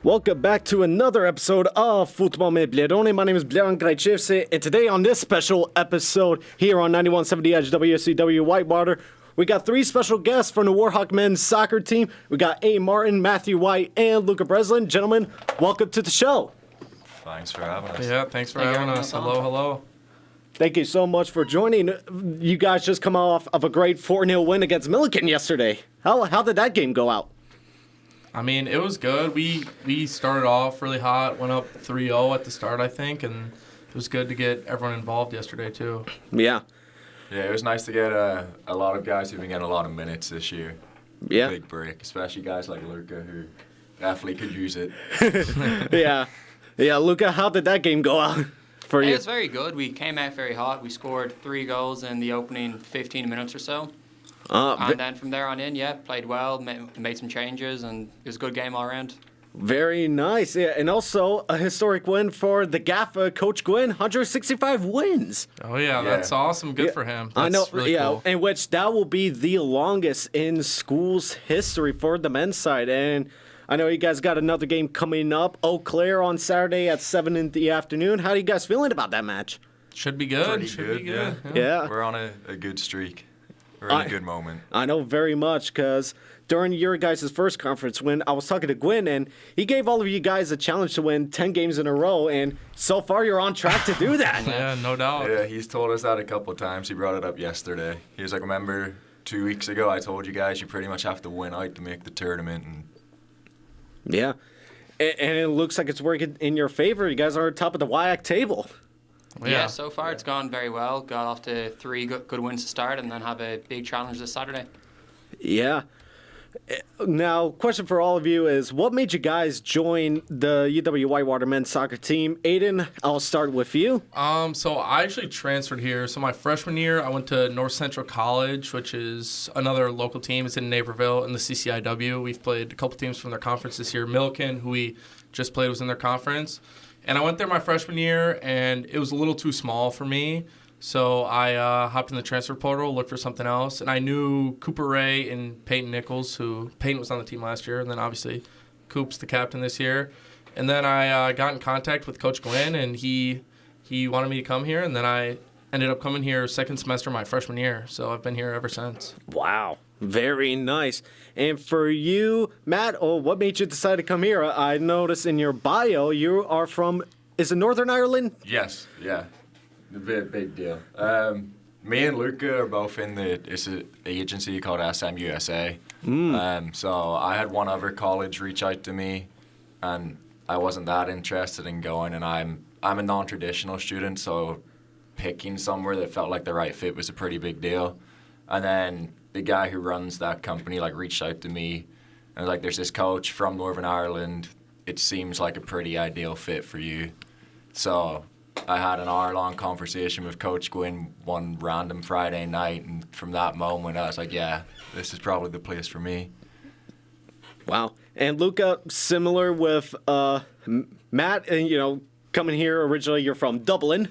Welcome back to another episode of Futebol med Blerone. My name is Bleron Grajevse, and today on this special episode here on 9170 Edge WSUW-Whitewater, we got three special guests from the Warhawk men's soccer team. We got A. Martin, Matthew White, and Luka Breslin. Gentlemen, welcome to the show. Thanks for having us. Yeah, thanks for having us. Hello. Thank you so much for joining. You guys just come off of a great 4-0 win against Milliken yesterday. How did that game go out? I mean, it was good. We started off really hot, went up 3-0 at the start, I think, and it was good to get everyone involved yesterday, too. Yeah. Yeah, it was nice to get a lot of guys who've been getting a lot of minutes this year. Yeah. Big break, especially guys like Luka who definitely could use it. Yeah. Yeah, Luka, how did that game go out for you? It was very good. We came out very hot. We scored 3 goals in the opening 15 minutes or so. And then from there on in, played well, made some changes, and it was a good game all around. Very nice. Yeah, and also a historic win for the GAFA, Coach Gwynn, 165 wins. Oh, yeah, that's awesome. Good for him. That's I know, really cool. In which that will be the longest in school's history for the men's side. And I know you guys got another game coming up, Eau Claire on Saturday at 7 in the afternoon. How are you guys feeling about that match? Should be good. Pretty good. Yeah. We're on a good streak. We're in a good moment. I know very much because during your guys' first conference when I was talking to Gwyn, and he gave all of you guys a challenge to win 10 games in a row, and so far you're on track to do that. Yeah, no doubt. Yeah, he's told us that a couple of times. He brought it up yesterday. He was like, remember 2 weeks ago I told you guys you pretty much have to win out to make the tournament. And yeah. And it looks like it's working in your favor. You guys are on top of the WIAC table. Yeah, so far it's gone very well. Got off to 3 good wins to start and then have a big challenge this Saturday. Yeah. Now, question for all of you is, what made you guys join the UW-Whitewater men's soccer team? Aidian, I'll start with you. So I actually transferred here. So my freshman year, I went to North Central College, which is another local team. It's in Naperville in the CCIW. We've played a couple teams from their conference this year. Milliken, who we just played, was in their conference. And I went there my freshman year, and it was a little too small for me. So I hopped in the transfer portal, looked for something else. And I knew Cooper Ray and Peyton Nichols, who Peyton was on the team last year. And then obviously Coop's the captain this year. And then I got in contact with Coach Gwynn, and he wanted me to come here. And then I ended up coming here second semester my freshman year. So I've been here ever since. Wow. Very nice. And for you, Matt, what made you decide to come here? I noticed in your bio you are from, is it Northern Ireland? yes, yeah. A big deal. Me and Luka are both in it's an agency called SM-USA. So I had one other college reach out to me, and I wasn't that interested in going. And I'm a non-traditional student, so picking somewhere that felt like the right fit was a pretty big deal. And then the guy who runs that company reached out to me and was like, "There's this coach from Northern Ireland. It seems like a pretty ideal fit for you." So I had an hour-long conversation with Coach Gwynn one random Friday night, and from that moment, I was like, yeah, this is probably the place for me. Wow. And Luka, similar with Matt, and coming here originally, you're from Dublin.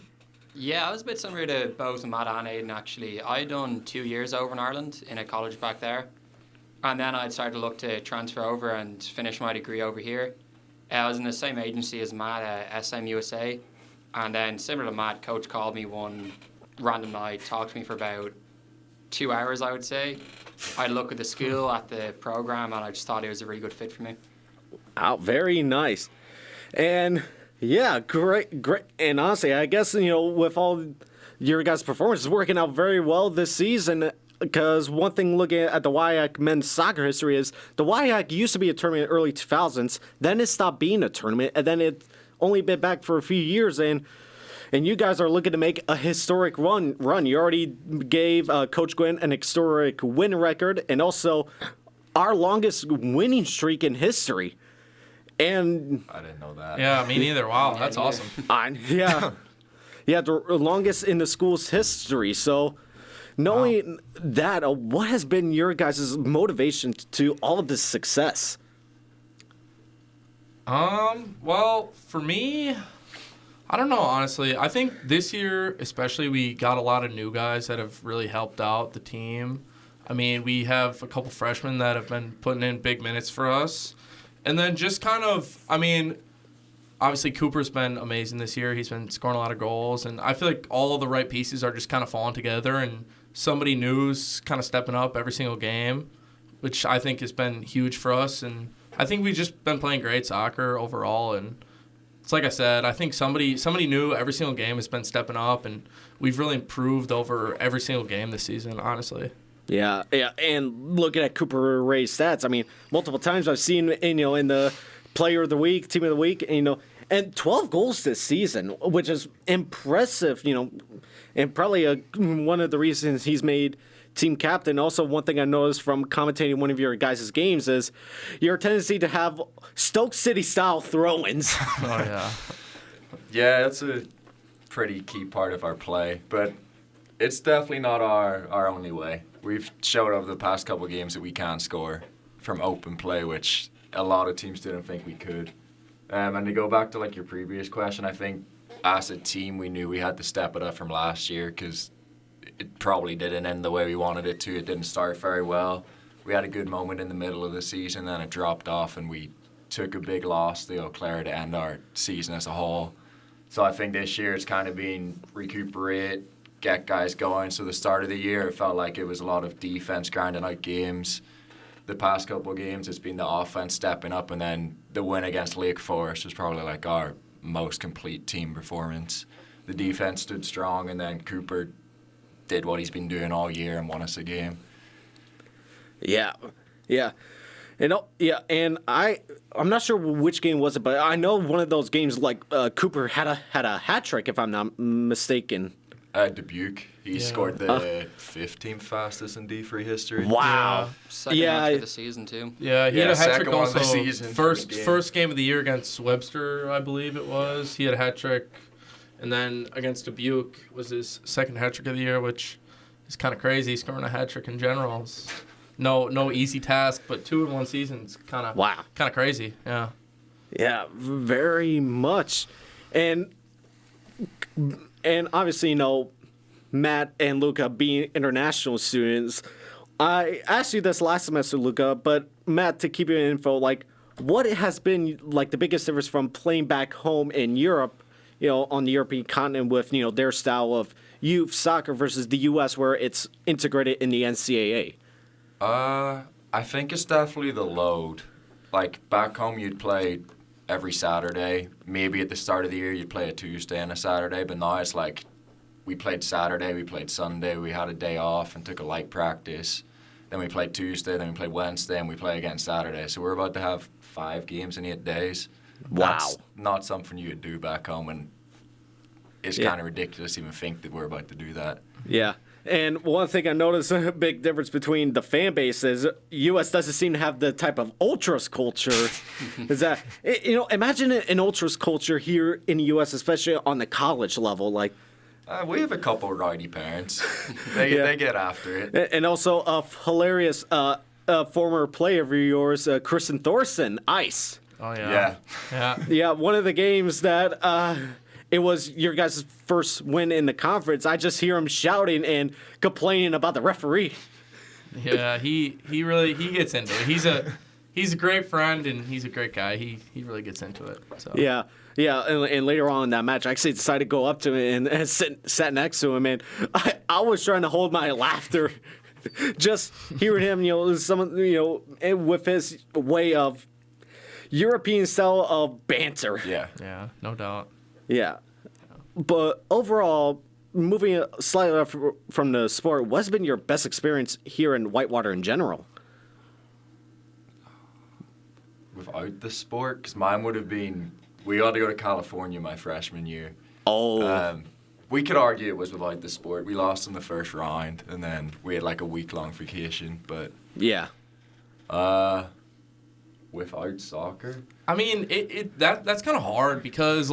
Yeah, I was a bit similar to both Matt and Aidan, actually. I'd done 2 years over in Ireland in a college back there. And then I'd started to look to transfer over and finish my degree over here. I was in the same agency as Matt at SM-USA. And then, similar to Matt, Coach called me one random night, talked to me for about 2 hours, I would say. I'd look at the school, at the program, and I just thought it was a really good fit for me. Wow, very nice. And, yeah, great. And honestly, I guess, with all your guys' performances working out very well this season, because one thing looking at the WIAC men's soccer history is the WIAC used to be a tournament in the early 2000s, then it stopped being a tournament, and then it only been back for a few years, and you guys are looking to make a historic run. You already gave Coach Gwynn an historic win record, and also our longest winning streak in history. And I didn't know that. Yeah, me neither. Wow, that's awesome. Yeah, the longest in the school's history. So knowing that, what has been your guys' motivation to all of this success? Well, for me, I don't know, honestly. I think this year, especially, we got a lot of new guys that have really helped out the team. I mean, we have a couple freshmen that have been putting in big minutes for us. And then just kind of, I mean, obviously Cooper's been amazing this year. He's been scoring a lot of goals, and I feel like all of the right pieces are just kind of falling together, and somebody new's kind of stepping up every single game, which I think has been huge for us. And I think we've just been playing great soccer overall, and it's like I said, I think somebody new every single game has been stepping up, and we've really improved over every single game this season, honestly. Yeah, and looking at Cooper Ray's stats, I mean, multiple times I've seen, in the Player of the Week, Team of the Week, and 12 goals this season, which is impressive, and probably one of the reasons he's made team captain. Also, one thing I noticed from commentating one of your guys' games is your tendency to have Stoke City-style throw-ins. Oh, yeah. Yeah, that's a pretty key part of our play, but it's definitely not our only way. We've showed over the past couple of games that we can score from open play, which a lot of teams didn't think we could. And to go back to your previous question, I think as a team we knew we had to step it up from last year because it probably didn't end the way we wanted it to. It didn't start very well. We had a good moment in the middle of the season, then it dropped off, and we took a big loss to Eau Claire to end our season as a whole. So I think this year it's kind of been recuperate, get guys going. So the start of the year, it felt like it was a lot of defense grinding out games. The past couple of games, it's been the offense stepping up, and then the win against Lake Forest was probably our most complete team performance. The defense stood strong, and then Cooper did what he's been doing all year and won us a game. Yeah. And I'm not sure which game was it, but I know one of those games Cooper had a hat trick, if I'm not mistaken. Dubuque, he scored the 15th fastest in D3 history. Wow. Second match of the season, too. Yeah, he had a hat trick one of also. the season First game of the year against Webster, I believe it was. He had a hat trick. And then against Dubuque was his second hat trick of the year, which is kind of crazy. Scoring a hat trick in general is no easy task, but 2 in one season is kind of crazy. Yeah. Yeah, very much. And obviously, Matt and Luka being international students, I asked you this last semester, Luka, but Matt, to keep your info, what has been the biggest difference from playing back home in Europe, on the European continent with, their style of youth soccer versus the U.S. where it's integrated in the NCAA? I think it's definitely the load. Back home, you'd play every Saturday. Maybe at the start of the year, you'd play a Tuesday and a Saturday, but now it's we played Saturday, we played Sunday, we had a day off and took a light practice. Then we played Tuesday, then we played Wednesday, and we play again Saturday. So we're about to have 5 games in 8 days. Wow. That's not something you would do back home, and it's kind of ridiculous to even think that we're about to do that. Yeah. And one thing I noticed, a big difference between the fan base is U.S. doesn't seem to have the type of ultras culture. Is that, imagine an ultras culture here in the U.S., especially on the college level. We have a couple of rowdy parents. They get after it. And also a hilarious former player of yours, Kristen Thorson, Ice. Oh, yeah. Yeah, one of the games that it was your guys' first win in the conference. I just hear him shouting and complaining about the referee. Yeah, he really gets into it. He's a great friend and he's a great guy. He really gets into it. So. Yeah, and later on in that match, I actually decided to go up to him and sat next to him, and I was trying to hold my laughter, just hearing him, with his way of European style of banter. Yeah, no doubt. Yeah. But overall, moving slightly off from the sport, what's been your best experience here in Whitewater in general? Without the sport? Because mine would have been, we got to go to California my freshman year. Oh. We could argue it was without the sport. We lost in the first round, and then we had a week-long vacation. But yeah. Without soccer? I mean, that's kind of hard because,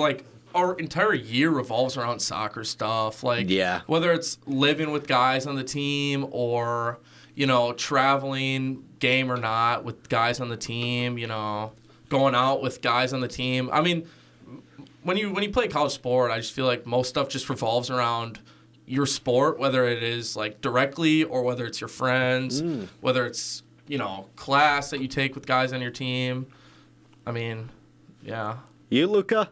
our entire year revolves around soccer stuff. Whether it's living with guys on the team or, traveling, game or not, with guys on the team, going out with guys on the team. I mean, when you play college sport, I just feel like most stuff just revolves around your sport, whether it is, directly or whether it's your friends, whether it's, class that you take with guys on your team. I mean, yeah. You, Luka?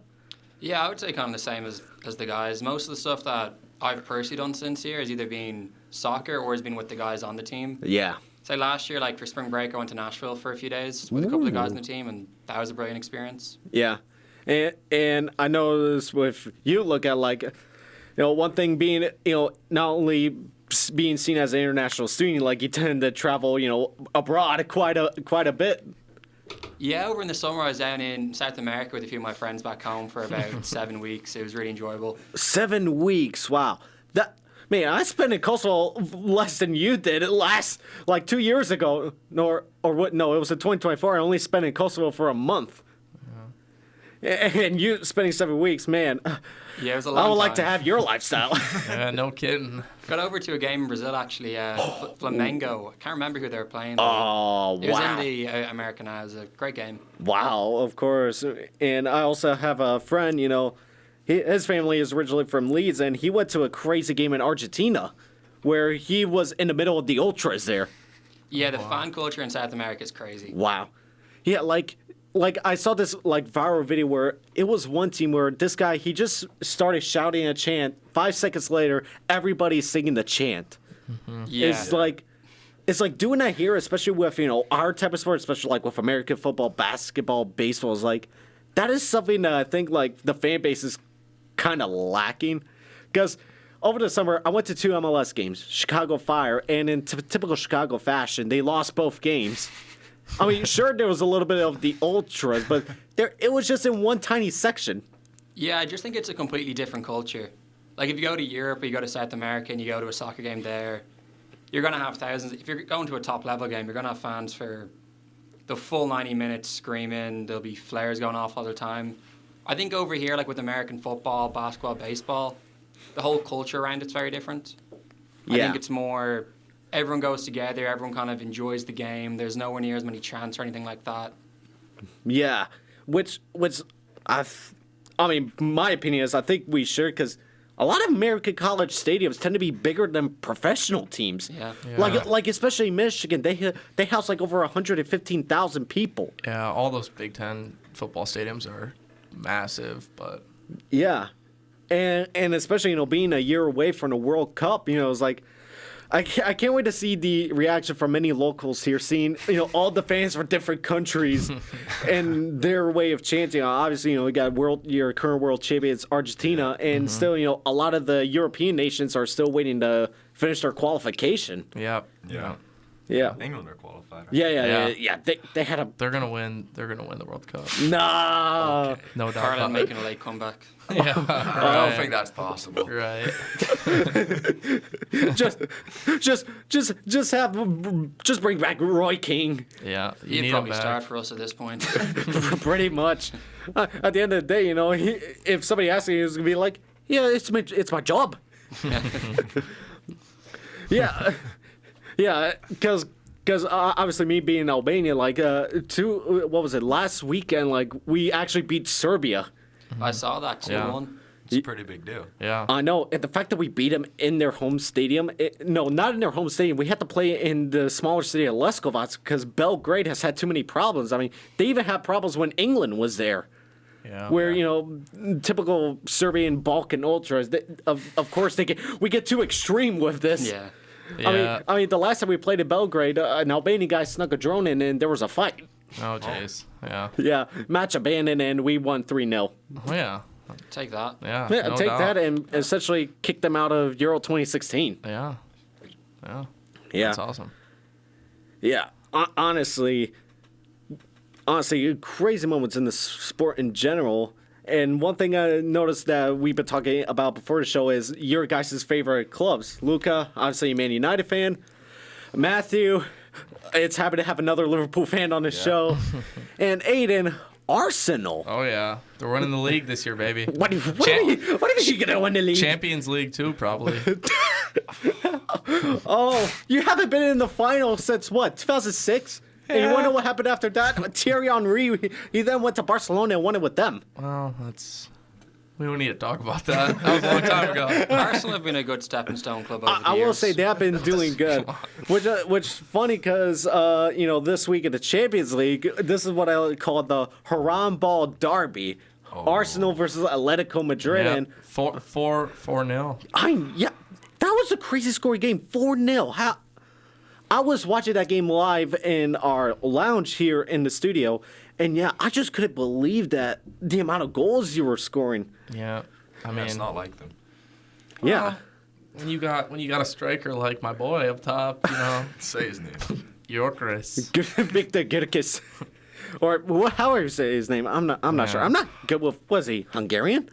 Yeah, I would say kind of the same as the guys. Most of the stuff that I've personally done since here has either been soccer or has been with the guys on the team. Yeah. So last year, like for spring break, I went to Nashville for a few days with a couple of guys on the team, and that was a brilliant experience. Yeah. And I noticed with you, Luka, like, one thing being, not only being seen as an international student, like you tend to travel, abroad quite a bit. Yeah, over in the summer, I was down in South America with a few of my friends back home for about 7 weeks. It was really enjoyable. 7 weeks, wow. Man, I spent in Kosovo less than you did. It lasts like 2 years ago. No, or what? No, it was in 2024. I only spent in Kosovo for a month. And you spending 7 weeks, man. Yeah, it was a long I would time. like to have your lifestyle. Yeah, no kidding. Got over to a game in Brazil, actually. Flamengo. I can't remember who they were playing. Oh, It was in wow. the Americana. It was a great game. Wow, of course. And I also have a friend, his family is originally from Leeds, and he went to a crazy game in Argentina where he was in the middle of the ultras there. Yeah, the fan culture in South America is crazy. Wow. Yeah, like I saw this viral video where it was one team where this guy, he just started shouting a chant. 5 seconds later, everybody's singing the chant. Yeah. It's like doing that here, especially with, our type of sport, especially like with American football, basketball, baseball, is like, that is something that I think like the fan base is kind of lacking. Because over the summer, I went to 2 MLS games, Chicago Fire, and in typical Chicago fashion, they lost both games. I mean, sure, there was a little bit of the ultras, but it was just in one tiny section. Yeah, I just think it's a completely different culture. Like, if you go to Europe or you go to South America and you go to a soccer game there, you're going to have thousands. If you're going to a top-level game, you're going to have fans for the full 90 minutes screaming. There'll be flares going off all the time. I think over here, like with American football, basketball, baseball, the whole culture around it's very different. I Yeah. think it's more, everyone goes together, everyone kind of enjoys the game. There's nowhere near as many chants or anything like that. Yeah, which I mean, my opinion is I think we should, because a lot of American college stadiums tend to be bigger than professional teams. Yeah. Like especially Michigan, they house like over 115,000 people. Yeah, all those Big Ten football stadiums are massive, but Yeah, and especially being a year away from the World Cup, it's like I can't wait to see the reaction from many locals here, seeing all the fans from different countries and their way of chanting. Obviously, we got your current world champions Argentina, and still a lot of the European nations are still waiting to finish their qualification. yeah. Yeah. England are qualified. Yeah. They had a They're gonna win the World Cup. nah. Okay. No doubt. Ireland about it. making a late comeback. Yeah. I don't think that's possible. Right. just bring back Roy King. Yeah. You He'd need probably him back. start for us at this point. Pretty much. At the end of the day, if somebody asks me, he's gonna be like, "Yeah, it's my job." Yeah, yeah, because obviously me being in Albania, like last weekend, like we actually beat Serbia. I saw that 2-1. It's a pretty big deal. Yeah. I know, and the fact that we beat them in their home stadium, not in their home stadium. We had to play in the smaller city of Leskovac because Belgrade has had too many problems. I mean, they even had problems when England was there. Yeah. Where typical Serbian Balkan ultras, of course we get too extreme with this. Yeah. Yeah. I mean, the last time we played in Belgrade, an Albanian guy snuck a drone in, and there was a fight. Oh jeez. Yeah. Yeah, match abandoned, and we won 3-0. Oh yeah. Take that. Yeah. Yeah, no take doubt. that and essentially kick them out of Euro 2016. Yeah. Yeah. Yeah, That's awesome. yeah. Honestly, crazy moments in the sport in general. And one thing I noticed that we've been talking about before the show is your guys' favorite clubs. Luka, obviously a Man United fan. Matthew, it's happy to have another Liverpool fan on the show. And Aidian, Arsenal. Oh yeah. They're winning the league this year, baby. What are you gonna win the league? Champions League too, probably. Oh, you haven't been in the final since what, 2006? And you want to know what happened after that? Thierry Henry, he then went to Barcelona and won it with them. Well, that's We don't need to talk about that. That was a long time ago. Arsenal have been a good stepping stone club over the I years. will say they have been doing good, which is funny because this week in the Champions League, this is what I call the Haram Ball Derby, Arsenal versus Atletico Madrid, Yeah, and 4-0. that was a crazy scoring game, 4-0. How? I was watching that game live in our lounge here in the studio, and I just couldn't believe that the amount of goals you were scoring. Yeah, I mean, It's not like them. Yeah. when you got a striker like my boy up top, Say his name. Yorkris. Victor Girkis. Or however you say his name. I'm not sure. I'm not good with, was he Hungarian?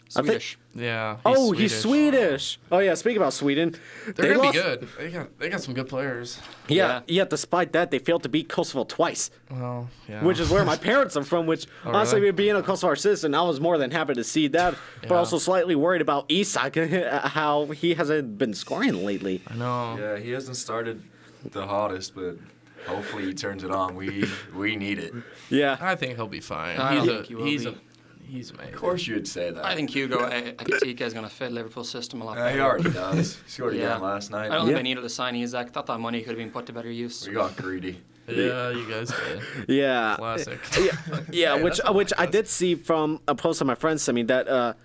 Swedish. Yeah. He's Swedish. Oh yeah, speaking about Sweden. They're gonna lost- be good. They got some good players. Yeah, despite that, they failed to beat Kosovo twice. Well, yeah. Which is where my parents are from, which honestly, really? being a Kosovar citizen, I was more than happy to see that, but Yeah. also slightly worried about Isak, how he hasn't been scoring lately. I know. Yeah, he hasn't started the hottest, but hopefully he turns it on. We need it. Yeah. I think he'll be fine. I don't think he will be. He's amazing. Of course you'd say that. I think Hugo Ekitike is going to fit Liverpool's system a lot He better. already does. He scored again last night. I don't think Yeah. they needed to sign Isak. Thought that money could have been put to better use. We got greedy. Yeah, you guys did. Yeah. Classic. Yeah, Hey, which that's not I did see from a post that my friend sent me that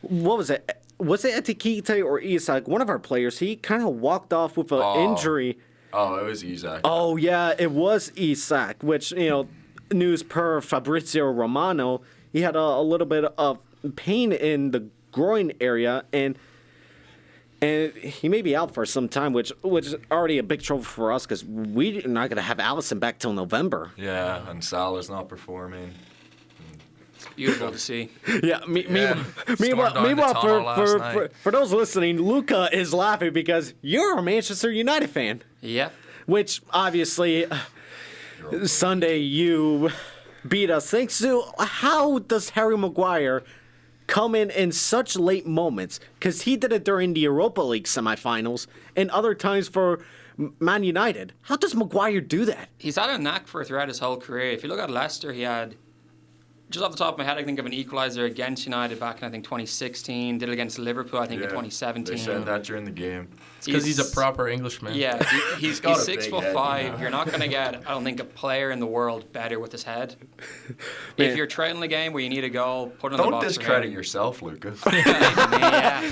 what was it? Was it Etikite or Isak? One of our players, he kind of walked off with an injury. Oh, it was Isak. Oh yeah, it was Isak, which news per Fabrizio Romano, he had a little bit of pain in the groin area, and he may be out for some time, which is already a big trouble for us because we're not gonna have Allison back till November. Yeah, and Salah's not performing. Beautiful to see. Yeah. Stormed Meanwhile, on the tunnel last night. for those listening, Luka is laughing because you're a Manchester United fan, Yep. which obviously Sunday you beat us. Thanks to how does Harry Maguire come in such late moments? Because he did it during the Europa League semifinals and other times for Man United. How does Maguire do that? He's had a knack for it throughout his whole career. If you look at Leicester, he had, just off the top of my head, I think of an equaliser against United back in, I think, 2016. Did it against Liverpool, I think, in 2017. They said that during the game. Because he's a proper Englishman. Yeah, he's got a 6'5". big head, You're not going to get, I don't think, a player in the world better with his head. Man. If you're trailing the game where you need a goal, put it in the Don't box. discredit yourself, Luka. Yeah.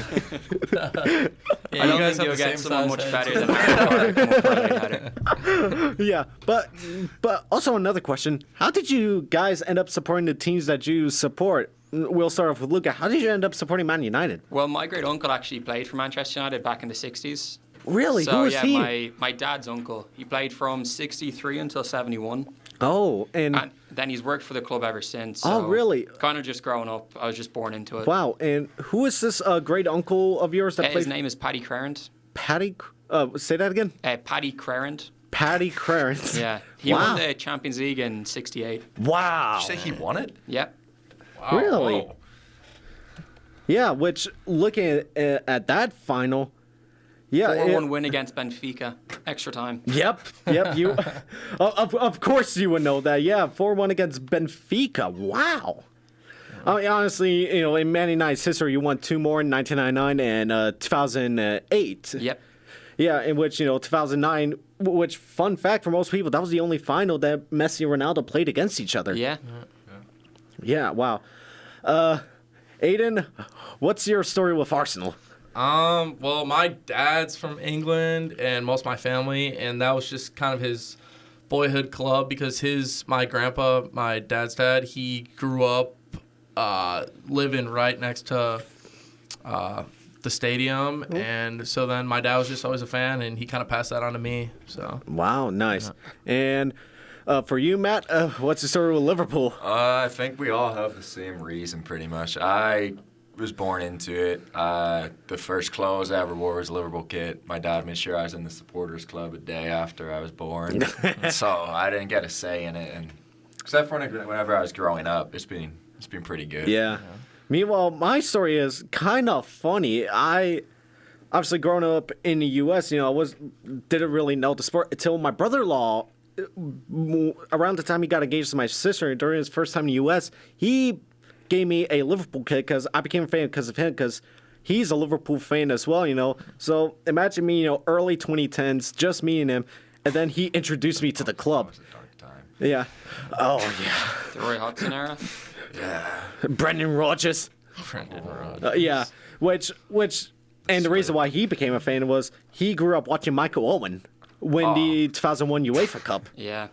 Yeah, I don't guys think you'll have the get same someone size much heads. better than Harry Maguire come up for a late header. Yeah, but also another question: how did you guys end up supporting the teams that you support? We'll start off with Luka. How did you end up supporting Man United? Well, my great uncle actually played for Manchester United back in the 60s. Really? So Who was yeah, he? my dad's uncle. He played from 63 until 71. Oh, and Then he's worked for the club ever since. Oh, so really? Kind of just growing up. I was just born into it. wow. And who is this great uncle of yours that His played? name is Paddy Crerand. Paddy. Say that again. Paddy Crerand. Paddy Crerand. Yeah. He Wow. won the Champions League in 68. Wow. Did you say he won it? Yep. Wow. Really? Whoa. Yeah. Which looking at that final. Yeah. 4-1 win against Benfica. Extra time. Yep. You. of course you would know that. Yeah. 4-1 against Benfica. Wow. I mean, honestly, in Man United's history, you won two more in 1999 and 2008. Yep. Yeah, in which 2009. Which, fun fact for most people, that was the only final that Messi and Ronaldo played against each other. Yeah. Yeah. Wow. Aiden, what's your story with Arsenal? Well, my dad's from England and most of my family, and that was just kind of his boyhood club because my grandpa, my dad's dad, he grew up living right next to the stadium, and so then my dad was just always a fan, and he kind of passed that on to me. So Wow, nice. And for you, Matt, what's the story with Liverpool? I think we all have the same reason, pretty much. I was born into it. The first clothes I ever wore was a Liverpool kit. My dad made sure I was in the supporters club a day after I was born, so I didn't get a say in it. And except for whenever I was growing up, it's been pretty good. Yeah. Meanwhile, my story is kind of funny. I obviously growing up in the U.S., didn't really know the sport until my brother-in-law, around the time he got engaged to my sister during his first time in the U.S., he gave me a Liverpool kick because I became a fan because of him because he's a Liverpool fan as well, So imagine me, early 2010s, just me and him, and then he introduced me to the club. It was a dark time. Yeah. Oh, yeah. The Roy Hodgson era. Yeah. Brendan Rodgers. Brendan Rodgers. Yeah. Which, and the reason why he became a fan was he grew up watching Michael Owen win the 2001 UEFA Cup. Yeah.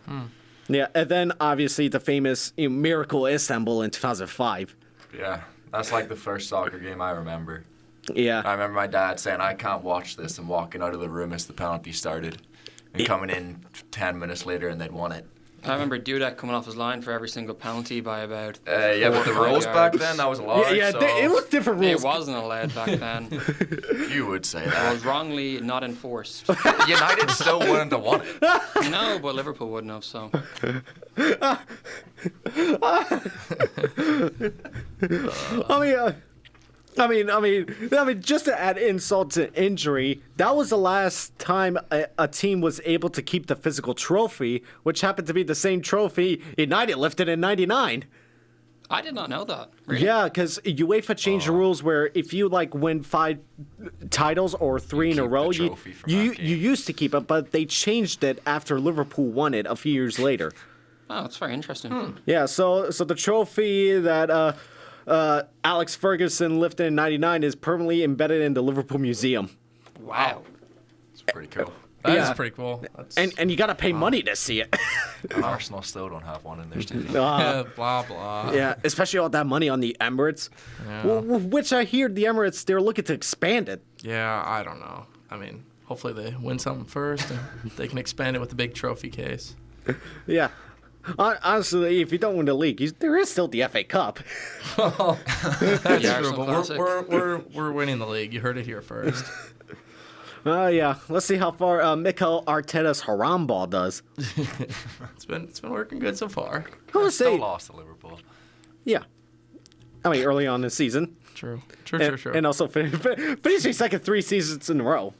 Yeah, and then obviously the famous Miracle Istanbul in 2005. Yeah. That's like the first soccer game I remember. Yeah. I remember my dad saying, I can't watch this, and walking out of the room as the penalty started. And coming in 10 minutes later, and they'd won it. I remember Dudek coming off his line for every single penalty by about. Yeah, but the 4 or 5 rules back yards. then, that was allowed. Yeah, so it was different rules. It wasn't allowed back then. It You would say that. was wrongly not enforced. United still wouldn't have won it. No, but Liverpool wouldn't have. So I mean, just to add insult to injury, that was the last time a team was able to keep the physical trophy, which happened to be the same trophy United lifted in '99. I did not know that. Really? Yeah, because UEFA changed the rules where if you win 5 titles or 3 in a keep the row, trophy from you that game. used to keep it, but they changed it after Liverpool won it a few years later. Oh, that's very interesting. Yeah, so the trophy that Alex Ferguson lifted in '99 is permanently embedded in the Liverpool Museum. Wow. It's pretty cool. That Yeah. is pretty cool. That's, And you gotta pay money to see it. And Arsenal still don't have one in their stadium. blah blah. Yeah, especially all that money on the Emirates. Yeah. Which I hear the Emirates, they're looking to expand it. Yeah, I don't know. I mean, hopefully they win something first, and they can expand it with a big trophy case. Yeah. Honestly, if you don't win the league, there is still the FA Cup. That's The true, Arsenal but Classic. we're winning the league. You heard it here first. Yeah. Let's see how far Mikel Arteta's haram ball does. It's been working good so far. I would Still say, lost to Liverpool. yeah. I mean, early on in the season. True. And also finishing second 3 seasons in a row.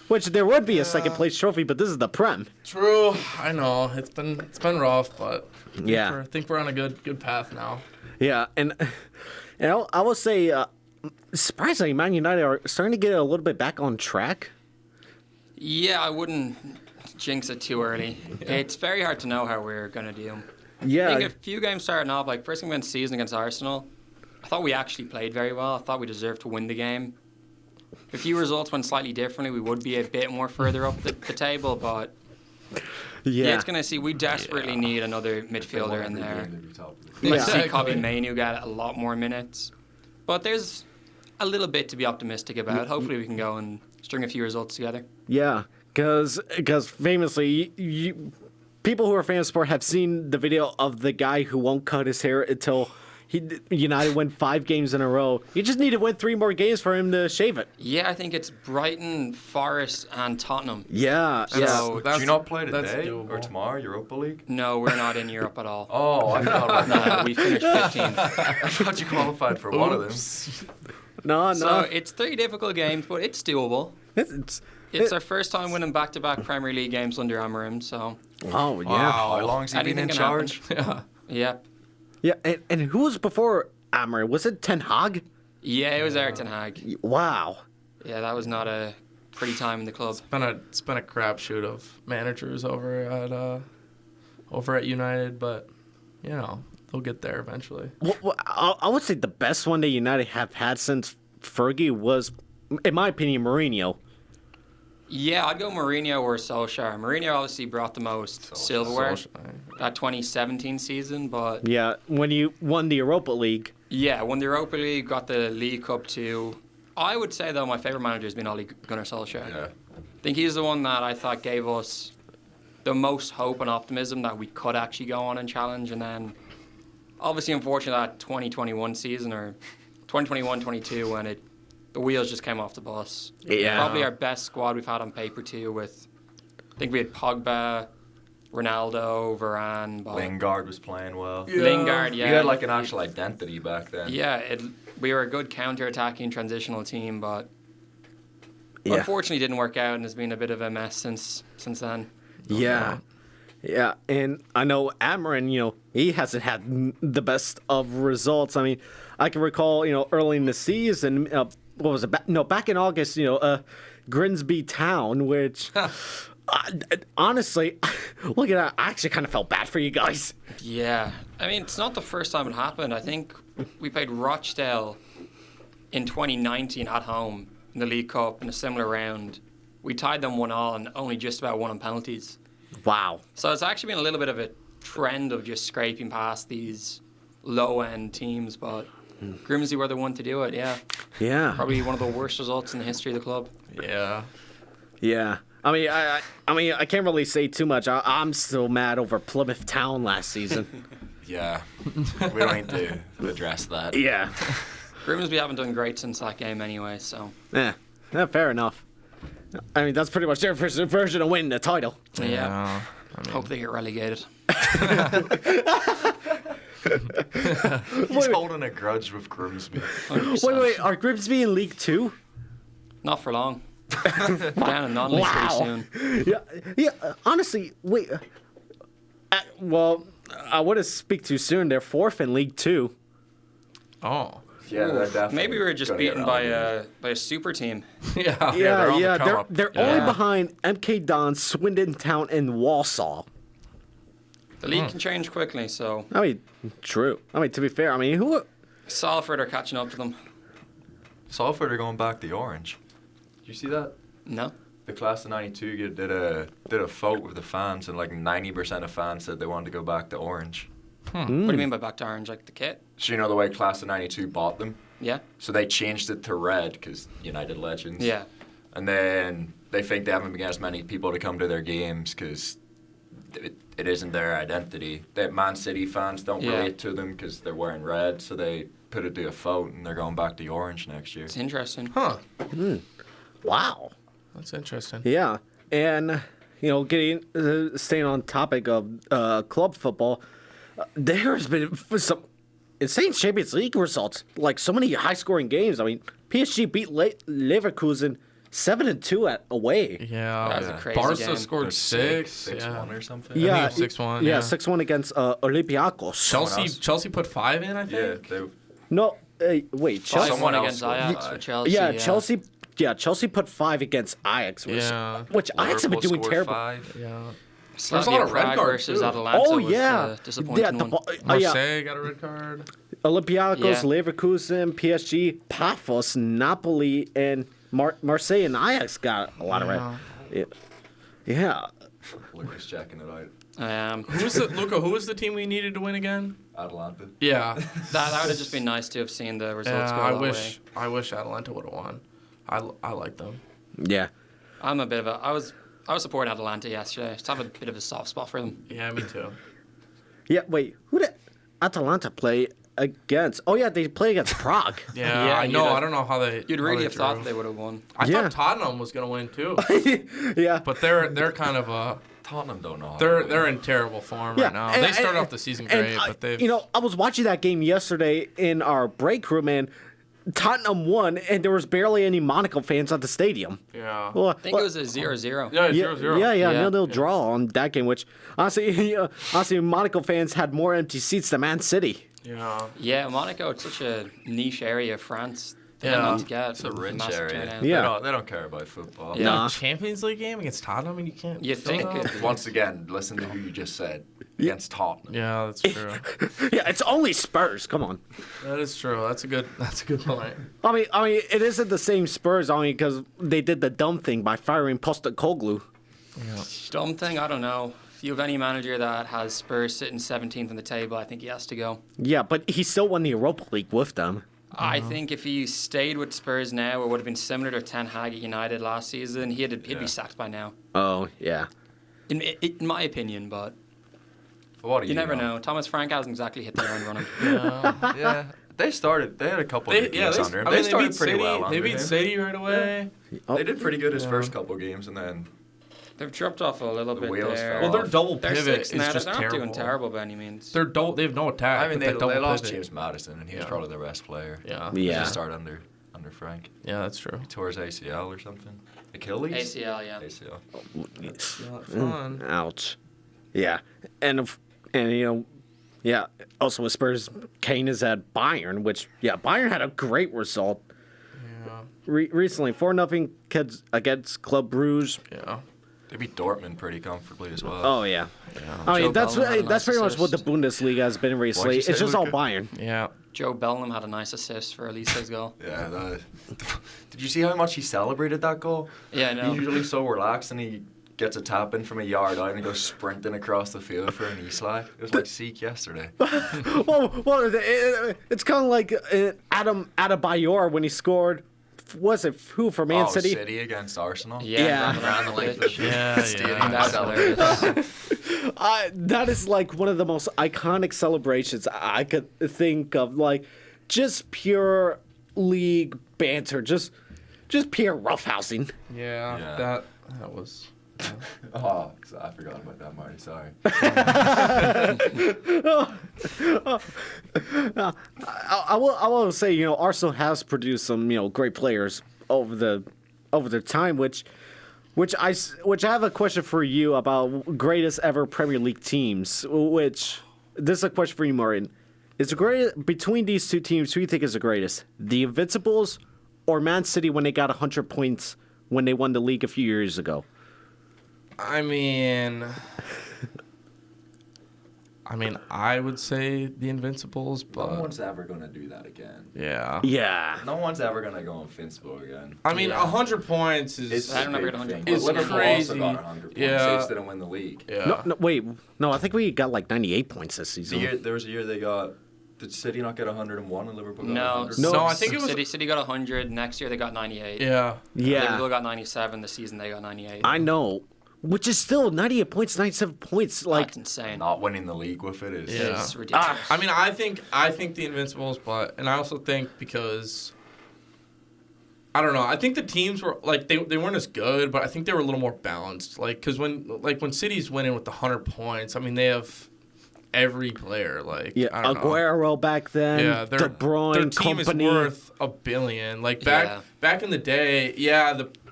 Which there would be a second place trophy, but this is the Prem. True. I know it's been rough, but Yeah. I think we're on a good path now. Yeah, and I will say, surprisingly, Man United are starting to get a little bit back on track. Yeah, I wouldn't jinx it too early. It's very hard to know how we're going to do. I Yeah, think a few games starting off, first game of the season against Arsenal, I thought we actually played very well. I thought we deserved to win the game. If a few results went slightly differently, we would be a bit more further up the table, but yeah, it's going to see. We desperately need another midfielder in there. Yeah. I see Exactly. Kobbie Mainoo get a lot more minutes. But there's a little bit to be optimistic about. Hopefully we can go and string a few results together. yeah, because famously, people who are fans of sport have seen the video of the guy who won't cut his hair until United win 5 games in a row. You just need to win 3 more games for him to shave it. Yeah, I think it's Brighton, Forest, and Tottenham. Yeah, So- Do you not play that's today doable. or tomorrow, Europa League? No, we're not in Europe at all. Oh, I thought, No, we finished 15th. I thought you qualified for one of them. no. So it's 3 difficult games, but it's doable. It's It's our first time winning back-to-back Premier League games under Amorim, so oh yeah, How long has he been anything in can charge? Yeah. yeah. yeah. And who was before Amorim? Was it Ten Hag? Yeah, it was Erik ten Hag. Wow. Yeah, that was not a pretty time in the club. It's been a crapshoot of managers over at United, but they'll get there eventually. Well, I would say the best one that United have had since Fergie was, in my opinion, Mourinho. Yeah, I'd go Mourinho or Solskjaer. Mourinho obviously brought the most silverware that 2017 season, but Yeah, when you won the Europa League. yeah, won the Europa League, got the League Cup too. I would say, though, my favourite manager has been Ole Gunnar Solskjaer. Yeah. I think he's the one that I thought gave us the most hope and optimism that we could actually go on and challenge. And then, obviously, unfortunately, that 2021 season or 2021-22 when the wheels just came off the bus. Yeah. Probably our best squad we've had on paper too. I think we had Pogba, Ronaldo, Varane, but Lingard was playing well. Lingard. Yeah, You had like an actual identity back then. Yeah, we were a good counter-attacking transitional team, but Yeah. unfortunately didn't work out and has been a bit of a mess since then. Yeah. Yeah, and I know Amarin, he hasn't had the best of results. I mean, I can recall, early in the season, what was it? Back in August, Grimsby Town, which honestly, looking at it, I actually kind of felt bad for you guys. Yeah. I mean, it's not the first time it happened. I think we played Rochdale in 2019 at home in the League Cup in a similar round. We tied them 1-1 and only just about won on penalties. Wow. So it's actually been a little bit of a trend of just scraping past these low-end teams, but Grimsby were the one to do it, yeah. Yeah. Probably one of the worst results in the history of the club. Yeah. Yeah. I mean, I can't really say too much. I'm still mad over Plymouth Town last season. Yeah, we don't need to address that. Yeah. Grimsby haven't done great since that game anyway, so. Yeah, fair enough. I mean, that's pretty much their version of winning the title. Yeah. I mean, Hope they get relegated. He's holding a grudge with Grimsby. 100%. Wait, are Grimsby in League 2? Not for long. Down in non-league pretty soon. Yeah. Honestly, wait. Well, I wouldn't speak too soon. They're 4th in League 2. oh. Yeah, they're definitely Maybe we were just gonna get beaten by relegated. a super team. Yeah. Yeah, on the come up. they're Yeah. only behind MK Don, Swindon Town, and Walsall. The league can change quickly, so I mean, true. I mean, to be fair, who? Salford are catching up to them. Salford are going back to orange. Did you see that? No? The class of '92 did a vote with the fans, and like 90% of fans said they wanted to go back to orange. What do you mean by back to orange? Like the kit? So the way class of '92 bought them. Yeah? So they changed it to red because United Legends. Yeah. And then they think they haven't been as many people to come to their games because it isn't their identity. That Man City fans don't Yeah. relate to them because they're wearing red, so they put it to a vote and they're going back to orange next year. It's interesting. Huh. Wow. That's interesting. Yeah, and staying on topic of club football, there's been some insane Champions League results. Like so many high-scoring games. I mean, PSG beat Leverkusen 7-2 away. Yeah. That was a crazy Barca game. scored 6. 6-1 or something. Yeah, 6-1. Yeah, 6-1 against Olympiacos. Chelsea put 5 in, I Yeah, think. No, wait, Chelsea. Someone 5-1 else against scored Ajax five. for Chelsea. Yeah, Chelsea. Yeah, Chelsea put 5 against Ajax, which Ajax have been Liverpool doing scored terrible. 5. Yeah. There's a lot of red cards, versus too. Atalanta Oh was yeah, the disappointing one. Marseille got a red card. Olympiacos, Yeah. Leverkusen, PSG, Pafos, Napoli, and Marseille and Ajax got a lot of red. Yeah. Luka's checking it out. Luka, who was the team we needed to win again? Atalanta. Yeah. That would have just been nice to have seen the results go I that wish way. I wish Atalanta would have won. I like them. Yeah. I'm a bit of a. I was supporting Atalanta yesterday. Just have a bit of a soft spot for them. Yeah, me too. Yeah, wait, who did Atalanta play against? Oh, yeah, they play against Prague. Yeah, Yeah, I know. you'd have- I don't know how they. You'd how really they have thought drew. they would have won. I Yeah. thought Tottenham was gonna win too, Yeah. but they're kind of Tottenham don't know. how to they're win. in terrible form Yeah, right now. and- They started and- off the season and great, but they've I was watching that game yesterday in our break room, and Tottenham won, and there was barely any Monaco fans at the stadium. yeah. Well, I think it was a 0-0. Yeah, yeah, 0-0. yeah, Yeah. 0-0 draw on that game, which honestly, Monaco fans had more empty seats than Man City. Yeah. Yeah, Monaco, it's such a niche area of France. They Yeah. don't need to get It's a rich massive area. turnout. Yeah. They don't care about football. Yeah. Nah. Champions League game against Tottenham, and you can't. You fill think it up? it- Once again, listen to who you just said. Against Tottenham. Yeah, that's true. Yeah, it's only Spurs. Come on. That is true. That's a good point. I mean, it isn't the same Spurs. I mean, because they did the dumb thing by firing Postecoglou. Dumb thing, I don't know. If you have any manager that has Spurs sitting 17th on the table, I think he has to go. Yeah, but he still won the Europa League with them. I think if he stayed with Spurs now, it would have been similar to Ten Hag at United last season. He'd be sacked by now, Oh yeah. in my opinion. But What do you never know. Thomas Frank hasn't exactly hit the ground running. Yeah. They had a couple of games under him. They started beat pretty City, well They under beat him. City right away. They did pretty good his first couple games, and then They've dropped off a little The bit wheels there. fell Well, their off. double They're pivot sixth is now. just They're not terrible. doing terrible by any means. They have no attack. I mean, but they that double lost pivot. James Madison, and he was Yeah. probably their best player. Yeah. He Yeah. just started under Frank. Yeah, that's true. He tore his ACL or something. Achilles. ACL, yeah. ACL. Not fun. Ouch. Yeah, and yeah. Also with Spurs, Kane is at Bayern, which Bayern had a great result. Yeah. Recently, 4-0 against Club Brugge. Yeah. They beat Dortmund pretty comfortably as well. Oh yeah. I mean, Joe that's Bellingham had a nice pretty much what the assist. Bundesliga has been recently. What'd you It's say, just all Luka? Bayern. Yeah. Joe Bellingham had a nice assist for Elise's goal. Yeah. Did you see how much he celebrated that goal? Yeah, I know. He's usually so relaxed, and he gets a tap in from a yard out and he goes sprinting across the field for an e-slide. It was like Seek yesterday. It's kind of like Adam Adebayor when he scored. Was it who for Man City? City against Arsenal. Yeah, Yeah. around the pitch. Yeah. Stadium That's celebrated. hilarious. That is like one of the most iconic celebrations I could think of. Like, just pure league banter, just pure roughhousing. Yeah. Yeah. That was. Oh, I forgot about that, Marty. Sorry. I will say, Arsenal has produced some, great players over the time, which I have a question for you about greatest ever Premier League teams. Which this is a question for you, Martin. Is the greatest between these two teams? Who do you think is the greatest? The Invincibles or Man City when they got 100 points when they won the league a few years ago? I mean, I would say the Invincibles, No but one's ever going to do that again. yeah. Yeah. No one's ever going to go invincible again. I mean, Yeah. 100 points is. It's I don't a know big about 100 thing. It's But Liverpool crazy. also got 100 points. Yeah. They just didn't win the league. yeah. No, wait. No, I think we got like 98 points this season. There was a year they got. Did City not get 101 and Liverpool got No, 100? No, I think it was. City got 100. Next year they got 98. Yeah. Liverpool Yeah, got 97. The season they got 98. I know. Which is still 98 points, 97 points. Like, That's insane. Not winning the league with it is. Yeah. It's ridiculous. I mean, I think the Invincibles, and I also think because I don't know, I think the teams were like they weren't as good, but I think they were a little more balanced. Like because when City's winning with the 100 points, I mean they have every player. Like yeah, I don't know. Aguero back then, Yeah, De Bruyne, their team company. is worth $1 billion. Like back in the day,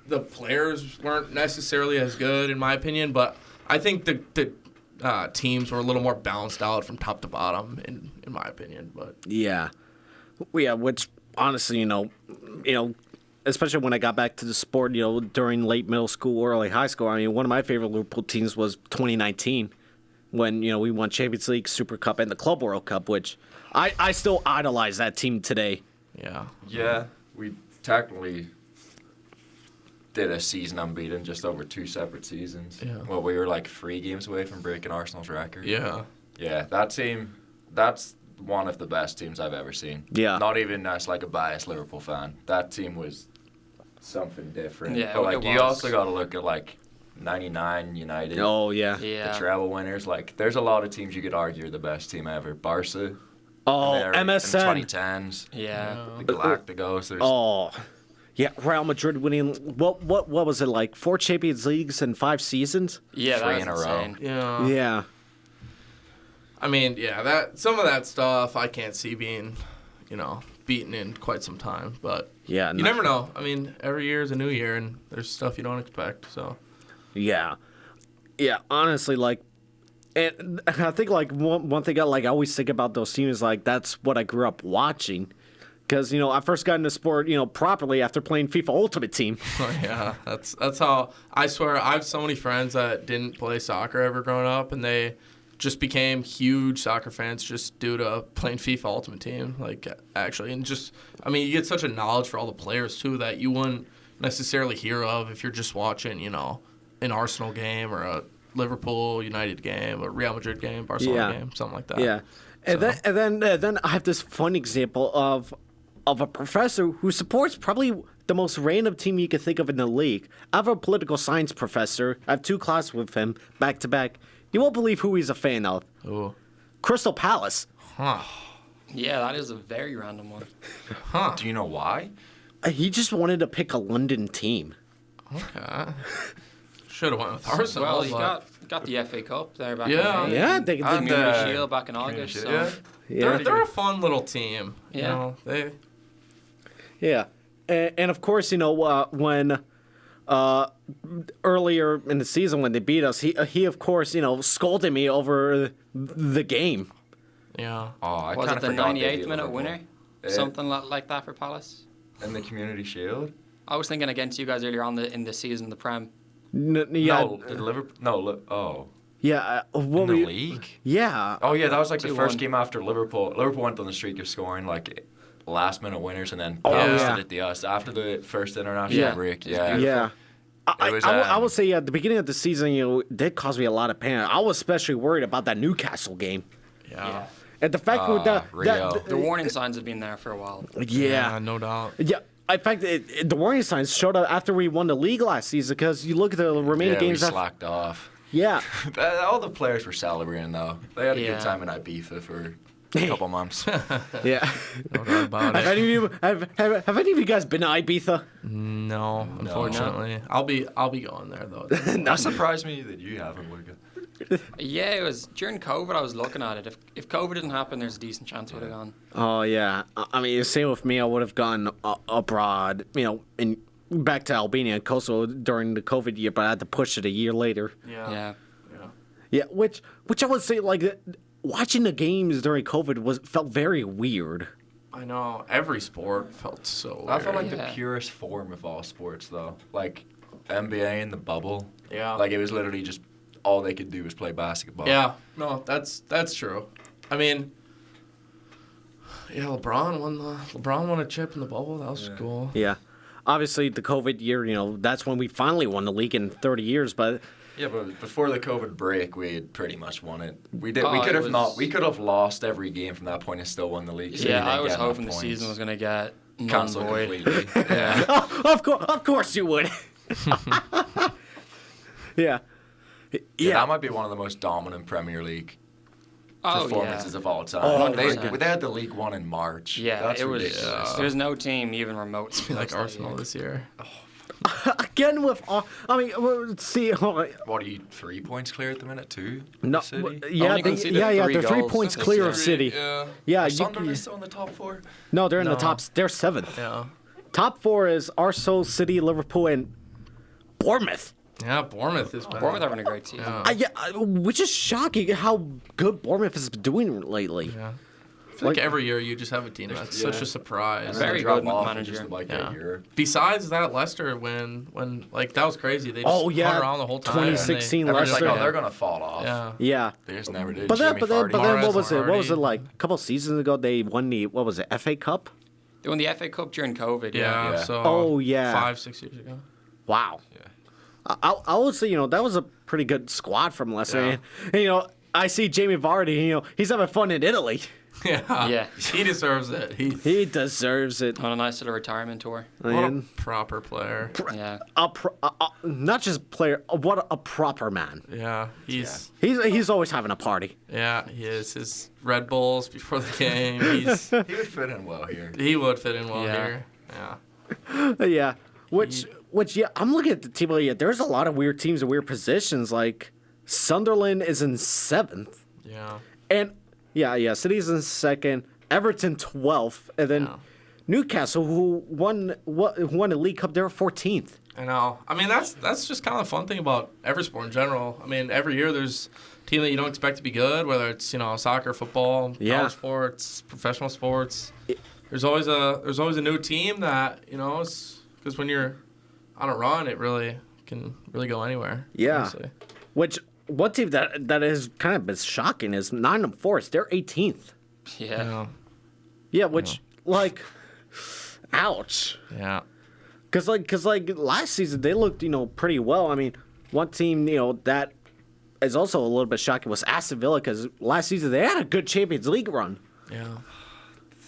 the players weren't necessarily as good in my opinion, but I think the teams were a little more balanced out from top to bottom in my opinion. But Yeah, which honestly, especially when I got back to the sport, during late middle school, early high school. I mean, one of my favorite Liverpool teams was 2019, when we won Champions League, Super Cup, and the Club World Cup, which I still idolize that team today. yeah, Yeah, we technically did a season unbeaten just over 2 separate seasons. Yeah. Well, we were like 3 games away from breaking Arsenal's record. yeah. Yeah, that team, that's one of the best teams I've ever seen. Yeah. Not even as like a biased Liverpool fan. That team was something different. Yeah, but like it you was. also got to look at like 99 United. Oh yeah. Yeah. The treble winners. Like there's a lot of teams you could argue are the best team ever. Barca. Oh, they're in MSN. the 2010s. Yeah. The Galacticos. There's Oh, yeah. Real Madrid winning. What was it like? 4 Champions Leagues in 5 seasons? Yeah, 3 that's in a row. insane. Yeah. Yeah. I mean, yeah, that some of that stuff I can't see being, beaten in quite some time. But Yeah. you never know. I mean, every year is a new year, and there's stuff you don't expect. So Yeah. Yeah, honestly, like, and I think, like, one thing I always think about those teams is, like, that's what I grew up watching. Because, I first got into sport, properly after playing FIFA Ultimate Team. yeah, that's how I swear I have so many friends that didn't play soccer ever growing up, and they just became huge soccer fans just due to playing FIFA Ultimate Team. Like, actually, and just I mean, you get such a knowledge for all the players too that you wouldn't necessarily hear of if you're just watching, an Arsenal game or a Liverpool United game, a Real Madrid game, Barcelona game, something like that. Yeah. And So- then I have this fun example of a professor who supports probably the most random team you could think of in the league. I have a political science professor. I have 2 classes with him back to back. You won't believe who he's a fan of. Ooh. Crystal Palace. Huh. Yeah, that is a very random one. Huh. Do you know why? He just wanted to pick a London team. Okay. Should have went with Arsenal. Well, you but- got the FA Cup there back Yeah. in May. Yeah, they And, Community Shield back in August. Shield, So. yeah. yeah. They're a fun little team. Yeah. They. Yeah, and of course, when earlier in the season when they beat us, he of course, scolded me over the game. Yeah. Oh, I Was kind it of the forgot they 98th beat minute Liverpool. winner? Something like that for Palace? In the Community Shield? I was thinking against you guys earlier on in the season, the Prem. Yeah, No, did Liverpool? No, oh. yeah. In What the were you- league? Yeah. Oh, yeah, that was like the 2-1. first game after Liverpool. Liverpool went on the streak of scoring like last-minute winners and then Oh, passed yeah. it at the us after the first international Yeah. break. It was Yeah. Yeah. I, was, I will say, at the beginning of the season, it did cause me a lot of pain. I was especially worried about that Newcastle game. Yeah. And the fact that Rio. The warning signs have been there for a while. yeah. No doubt. Yeah. In fact, the warning signs showed up after we won the league last season because you look at the remaining Yeah, games. we slacked off. Yeah. All the players were celebrating, though. They had a Yeah. good time in Ibiza for a couple months. Yeah. No doubt about have, it. any of you, have any of you guys been to Ibiza? No, unfortunately. I'll be going there though. That surprised me that you haven't, Luka. Yeah, it was during COVID. I was looking at it. If COVID didn't happen, there's a decent chance I would have gone. Oh, yeah. I mean, same with me. I would have gone abroad, back to Albania and Kosovo during the COVID year, but I had to push it a year later. Yeah. Yeah, which I would say, like, watching the games during COVID felt very weird. I know. Every sport felt so weird. I felt like the Yeah. purest form of all sports, though. Like NBA in the bubble. Yeah. Like it was literally just all they could do was play basketball. Yeah. No, that's true. I mean, yeah, LeBron won a chip in the bubble. That was cool. Yeah. Obviously, the COVID year, that's when we finally won the league in 30 years, but Yeah, but before the COVID break, we had pretty much won it. We did. Oh, we could it have was- not. We could have lost every game from that point and still won the league. So we Yeah, didn't I was get enough hoping the points. season was going to get Cancelled non-void. completely. Yeah. of course you would. Yeah. Yeah, that might be one of the most dominant Premier League Oh, performances yeah. of all time. Oh, they 100%. had the League One in March. Yeah, That's it was. ridiculous. There's no team even remote. Like Arsenal this year. Again with, I mean, let's see. What are you 3 points clear at the minute too? No, City? yeah, Only conceded they're 3 3 goals points this clear year. of City. Yeah. Yeah, Are Sunderland still in the top four? no, they're in the No. top. They're 7th. Yeah. Top 4 is Arsenal, City, Liverpool, and Bournemouth. Yeah, Bournemouth is better. Bournemouth having a great season. Yeah. Which is shocking how good Bournemouth has been doing lately. Yeah. I feel like every year you just have a team that's such a surprise. Very Drop good off manager. Just like Yeah. a year. Besides that, Leicester when like that was crazy. They just Oh, yeah. hung around the whole time. 2016 and they- Everyone's like, Leicester. oh, they're gonna fall off. Yeah. Yeah. They just never did. But then, Jamie but then, Vardy. but then, what Mahrez, was it? What was it Vardy. like? A couple seasons ago, they won the FA Cup. They won the FA Cup during COVID. Yeah. Yeah. So Oh, yeah. 5-6 years ago. Wow. Yeah. I would say that was a pretty good squad from Leicester. Yeah. And, I see Jamie Vardy. He's having fun in Italy. Yeah. Yeah. He deserves it. He's He deserves it. On a nice little retirement tour. what a And proper player. Yeah. not just player. What a proper man. Yeah. He's He's always having a party. yeah, he is. His Red Bulls before the game. He would fit in well here. He would fit in well Yeah. here. Yeah. Yeah. Which yeah, I'm looking at the team. Yeah, there's a lot of weird teams and weird positions. Like Sunderland is in 7th, Yeah. and yeah, City's in 2nd, Everton 12th, and then Yeah. Newcastle, who won a League Cup, they're 14th. I know. I mean, that's just kind of the fun thing about every sport in general. I mean, every year there's a team that you don't expect to be good, whether it's soccer, football, Yeah. college sports, professional sports. There's always a new team that because when you're on a run, it really can really go anywhere. Yeah. honestly. Which one team that has kind of been shocking is Nottingham Forest. They're 18th. Yeah. Yeah, which like, ouch. Yeah. Cause last season they looked pretty well. I mean, one team that is also a little bit shocking was Aston Villa because last season they had a good Champions League run. Yeah.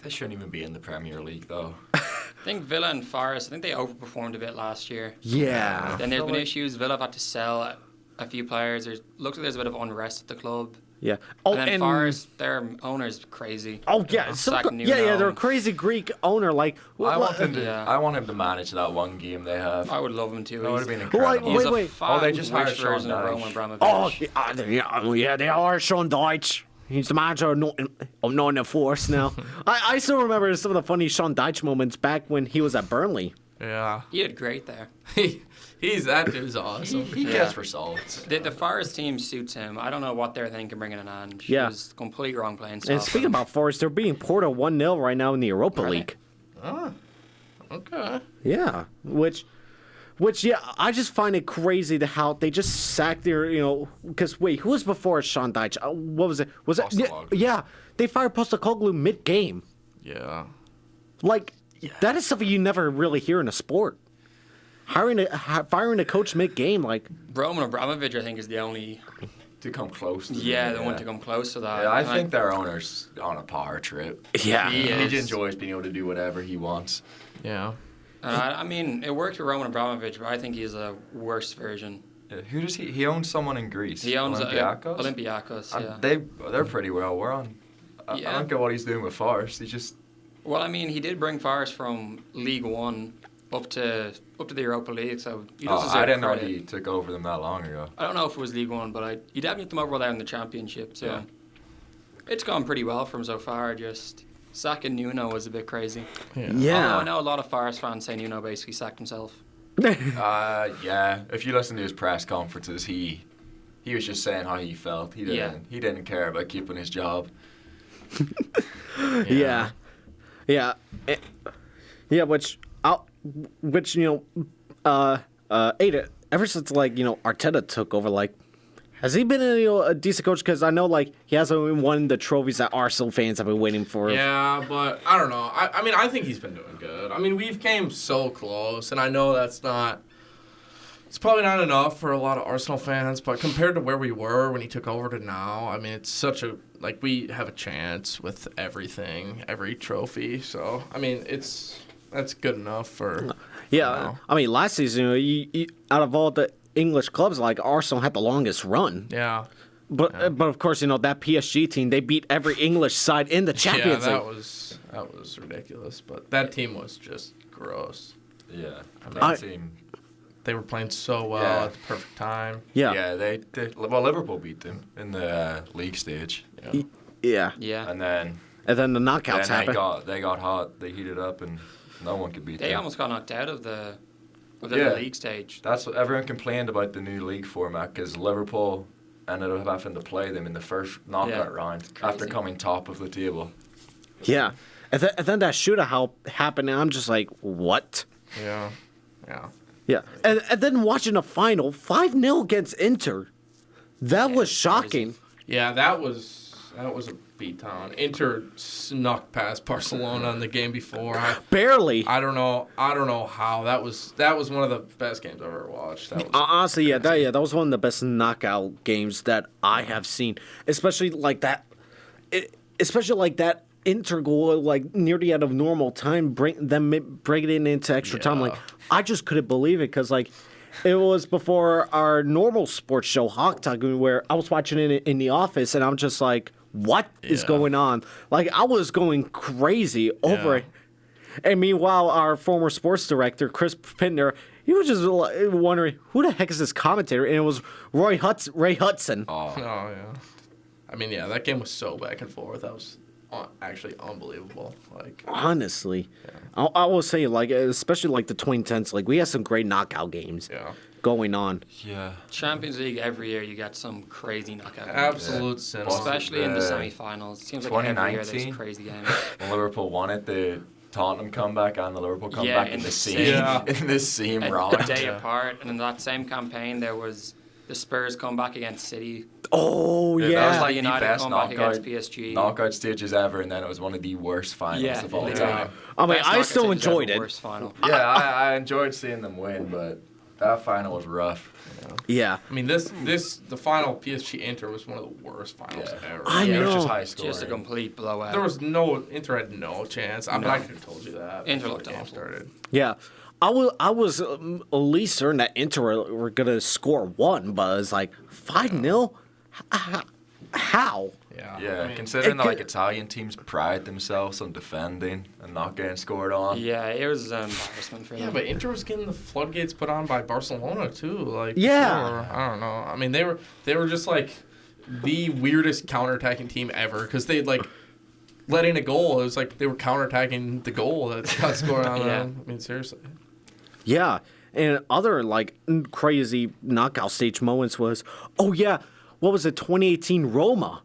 They shouldn't even be in the Premier League though. I think Villa and Forest, I think they overperformed a bit last year. Yeah. Then there's been issues. Villa have had to sell a few players. Looks like there's a bit of unrest at the club. Yeah. Oh, And then Forest, their owner's crazy. Oh yeah, Sacking new they're a owner. crazy Greek owner. Like, I want Yeah. him to manage that one game they have. I would love him to. That would have been Wait, incredible. He's wait. a fat, Oh, they just hired rich Sean version of Dyche. Roman Abramovich. yeah, they are Sean Dyche. He's the manager of Nottingham Forest now. I still remember some of the funny Sean Dyche moments back when he was at Burnley. Yeah. He did great there. That dude's awesome. He gets results. The Forest team suits him. I don't know what they're thinking bringing it on. She Yeah. was complete wrong playing style. And speaking about Forest, they're beating Porto 1-0 right now in the Europa Are they? League. Oh, okay. Yeah, which, yeah, I just find it crazy to how they just sacked their, because wait, who was before Sean Dyche? What was it? Was it? Postecoglou. Yeah, they fired Postecoglou mid-game. Yeah. Like, that is something you never really hear in a sport. Firing a coach mid-game, like, Roman Abramovich, I think, is the only To come close to the one to come close to that. Yeah, I And think their owner's on a power trip. yeah, He He is. enjoys being able to do whatever he wants. Yeah. And I mean, it worked with Roman Abramovich, but I think he's a worse version. Who does he? He owns someone in Greece. He owns Olympiacos. Olympiacos, yeah. They're pretty well. We're on. I Yeah. don't get what he's doing with Forest. He's just. Well, I mean, he did bring Forest from League One up to the Europa League, so he does deserve I didn't know credit. he took over them that long ago. I don't know if it was League One, but he definitely took them over there in the Championship, so Yeah. it's gone pretty well for him so far. Just sacking Nuno was a bit crazy. Yeah. Although I know a lot of Forest fans say Nuno basically sacked himself. Yeah. If you listen to his press conferences, he was just saying how he felt. He didn't care about keeping his job. yeah, which Ada, ever since Arteta took over, like, has he been a decent coach? Because I know he hasn't won the trophies that Arsenal fans have been waiting for. Yeah, but I don't know. I mean, I think he's been doing good. I mean, we've came so close, and I know it's probably not enough for a lot of Arsenal fans, but compared to where we were when he took over to now, I mean, it's such a, we have a chance with everything, every trophy. So, I mean, that's good enough for... Yeah, I mean, last season, you out of all the English clubs, Arsenal had the longest run. Yeah. But of course, that PSG team, they beat every English side in the Champions League. that was ridiculous, but that team was just gross. Yeah. I- team. They were playing so well Yeah. at the perfect time. Yeah. Yeah, they Liverpool beat them in the league stage, Yeah. Yeah. Yeah. and then And then the knockouts then happened. they got hot. They heated up, and no one could beat They them. almost got knocked out of the Yeah. league stage. That's what everyone complained about the new league format, because Liverpool ended up having to play them in the first knockout round after Crazy. coming top of the table. Yeah. And then that shootout happened, and I'm just like, what? Yeah. Yeah. Yeah. And then watching the final, 5-0 against Inter. That was shocking. Yeah, that was a beatdown. Inter snuck past Barcelona in the game before. Barely. I don't know how. That was one of the best games I've ever watched. That was Honestly, that was one of the best knockout games that I have seen. Especially like that Inter goal, near the end of normal time, bring it into extra time. Yeah. I just couldn't believe it because it was before our normal sports show, Hawk Talk, where I was watching it in the office, and I'm just like, what is Yeah. going on? I was going crazy over Yeah. it. And meanwhile, our former sports director, Chris Pintner, he was just wondering, who the heck is this commentator? And it was Ray Hudson. Oh yeah. I mean, yeah, that game was so back and forth. That was actually unbelievable. Honestly. I will say, especially the 2010s, we had some great knockout games going on. Yeah. Champions League every year you get some crazy knockout games. Absolute cinema. Especially in the Uh, semi-finals. It seems like every year there's 2019? crazy games. When Liverpool won it, the Tottenham comeback and the Liverpool Yeah, comeback in in the the same same- in the same A round. day apart, and in that same campaign there was the Spurs comeback against City. Oh, That was yeah. like the United best comeback against knockout, PSG. knockout stages ever, and then it was one of the worst finals of all time. I mean, Best I knockout still stages ever, enjoyed it. Worst final. Yeah, I enjoyed seeing them win, but that final was rough. Yeah. I mean, the final PSG Inter was one of the worst finals ever. I It was know. just high scoring. Just a complete blowout. There was Inter had no chance. I could have told you that. Inter before looked the game awful. started. Yeah. I was at least certain that Inter were going to score one, but it's 5-0? How? Yeah. Yeah, I mean, considering it could- Italian teams pride themselves on defending and not getting scored on. Yeah, it was an embarrassment for them. Yeah, but Inter was getting the floodgates put on by Barcelona too. Yeah. before. I don't know. I mean, they were just the weirdest counterattacking team ever because they let in a goal. It was they were counterattacking the goal that got scored on Yeah. them. I mean, seriously. Yeah, and other like crazy knockout stage moments was, oh yeah, what was it? 2018 Roma.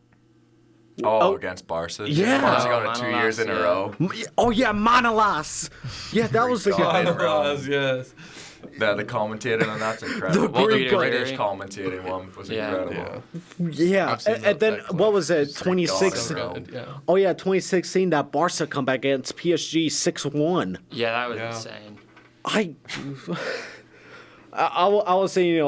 Against Barca. Yeah. Barca got it Manolas, 2 years in a yeah. row. Oh yeah, Manolas. Yeah, that was the guy. Yes. The commentating on that's incredible. The Greek the guy. British commentating one was Yeah. incredible. Yeah, I've seen and then that what was it? So 2016. good. Yeah. Oh yeah, 2016. That Barca comeback against PSG 6-1. Yeah, that was Yeah. insane. I was saying,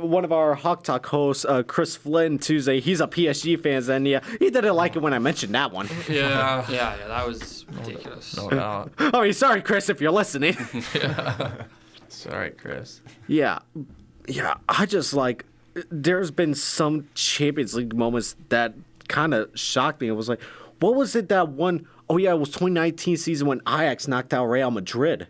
one of our Hawk Talk hosts, Chris Flynn, Tuesday, he's a PSG fan, and yeah, he didn't like it when I mentioned that one. Yeah. Yeah, that was ridiculous. No doubt. I mean, sorry, Chris, if you're listening. Sorry, Chris. Yeah, I just like, there's been some Champions League moments that kind of shocked me. It was like, what was it that one? Oh yeah, it was 2019 season when Ajax knocked out Real Madrid.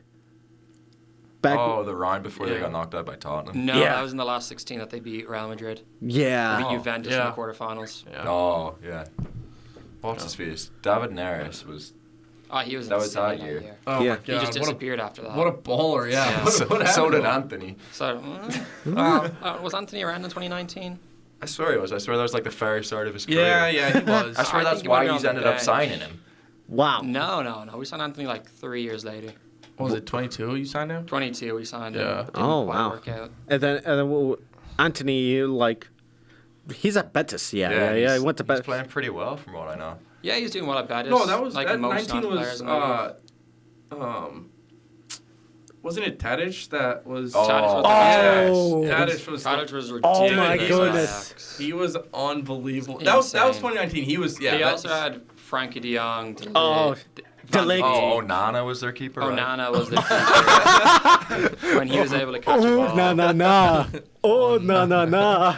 Back, The round before they got knocked out by Tottenham. No, Yeah. that was in the last 16 that they beat Real Madrid. yeah. They beat Juventus yeah. in the quarterfinals. Yeah. Oh, yeah. What's his face? David Neres was... Oh, he was That was insane that year. Oh Yeah. my God. He just what disappeared after that. a baller, yeah. Yeah. What So happened did to him? Anthony. So, was Anthony around in 2019? I swear he was. I swear that was like the very start of his career. Yeah, he was. I swear I that's think he why might be he's on the ended up bench. signing him. Wow. No. We signed Anthony like 3 years later. What was it, 22 you signed him? 22, we signed him. Yeah. Didn't Oh, quite wow. work out. And then Anthony, like, he's at Betis. Yeah. He went to He's Betis. playing pretty well from what I know. Yeah, he's doing well at Betis. No, that was like that most 19 non-players was in the league. wasn't it Tadic that was Tadic was Oh. Tadic was Tadic was Oh, ridiculous. my Dude, goodness. he was unbelievable. That was Insane. 2019. He was He also had Frankie de Jong. Oh, De Ligt. Oh, Nana was their keeper, right? Onana was the keeper when he was able to catch the Oh, ball. nah. Oh, nah.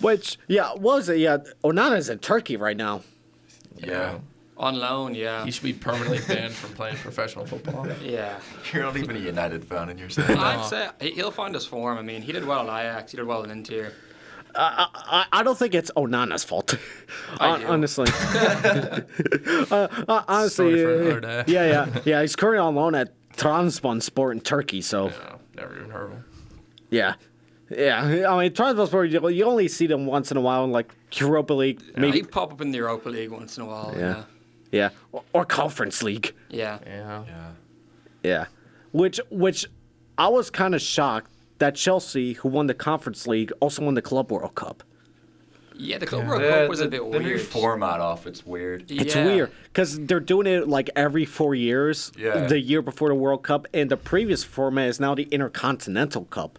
Which, yeah, what was it? Yeah, Onana's in Turkey right now. Yeah. On loan, yeah. He should be permanently banned from playing professional football. Yeah. You're not even a United fan and you're saying that. I'd say he'll find his form. I mean, he did well at Ajax. He did well in Inter. I don't think it's Onana's fault. I do. Honestly. Honestly, Story for another day. yeah. He's currently on loan at Trabzonspor in Turkey, so Yeah, never even heard of him. yeah. I mean, Trabzonspor, you only see them once in a while in like Europa League, He maybe, pop up in the Europa League once in a while. Yeah. Yeah. or Conference League. Yeah. Yeah. Yeah. Yeah, which I was kind of shocked that Chelsea, who won the Conference League, also won the Club World Cup. Yeah, the Club World Cup was a bit The weird. new format off, it's weird. It's Yeah. weird because they're doing it like every 4 years. Yeah. The year before the World Cup, and the previous format is now the Intercontinental Cup.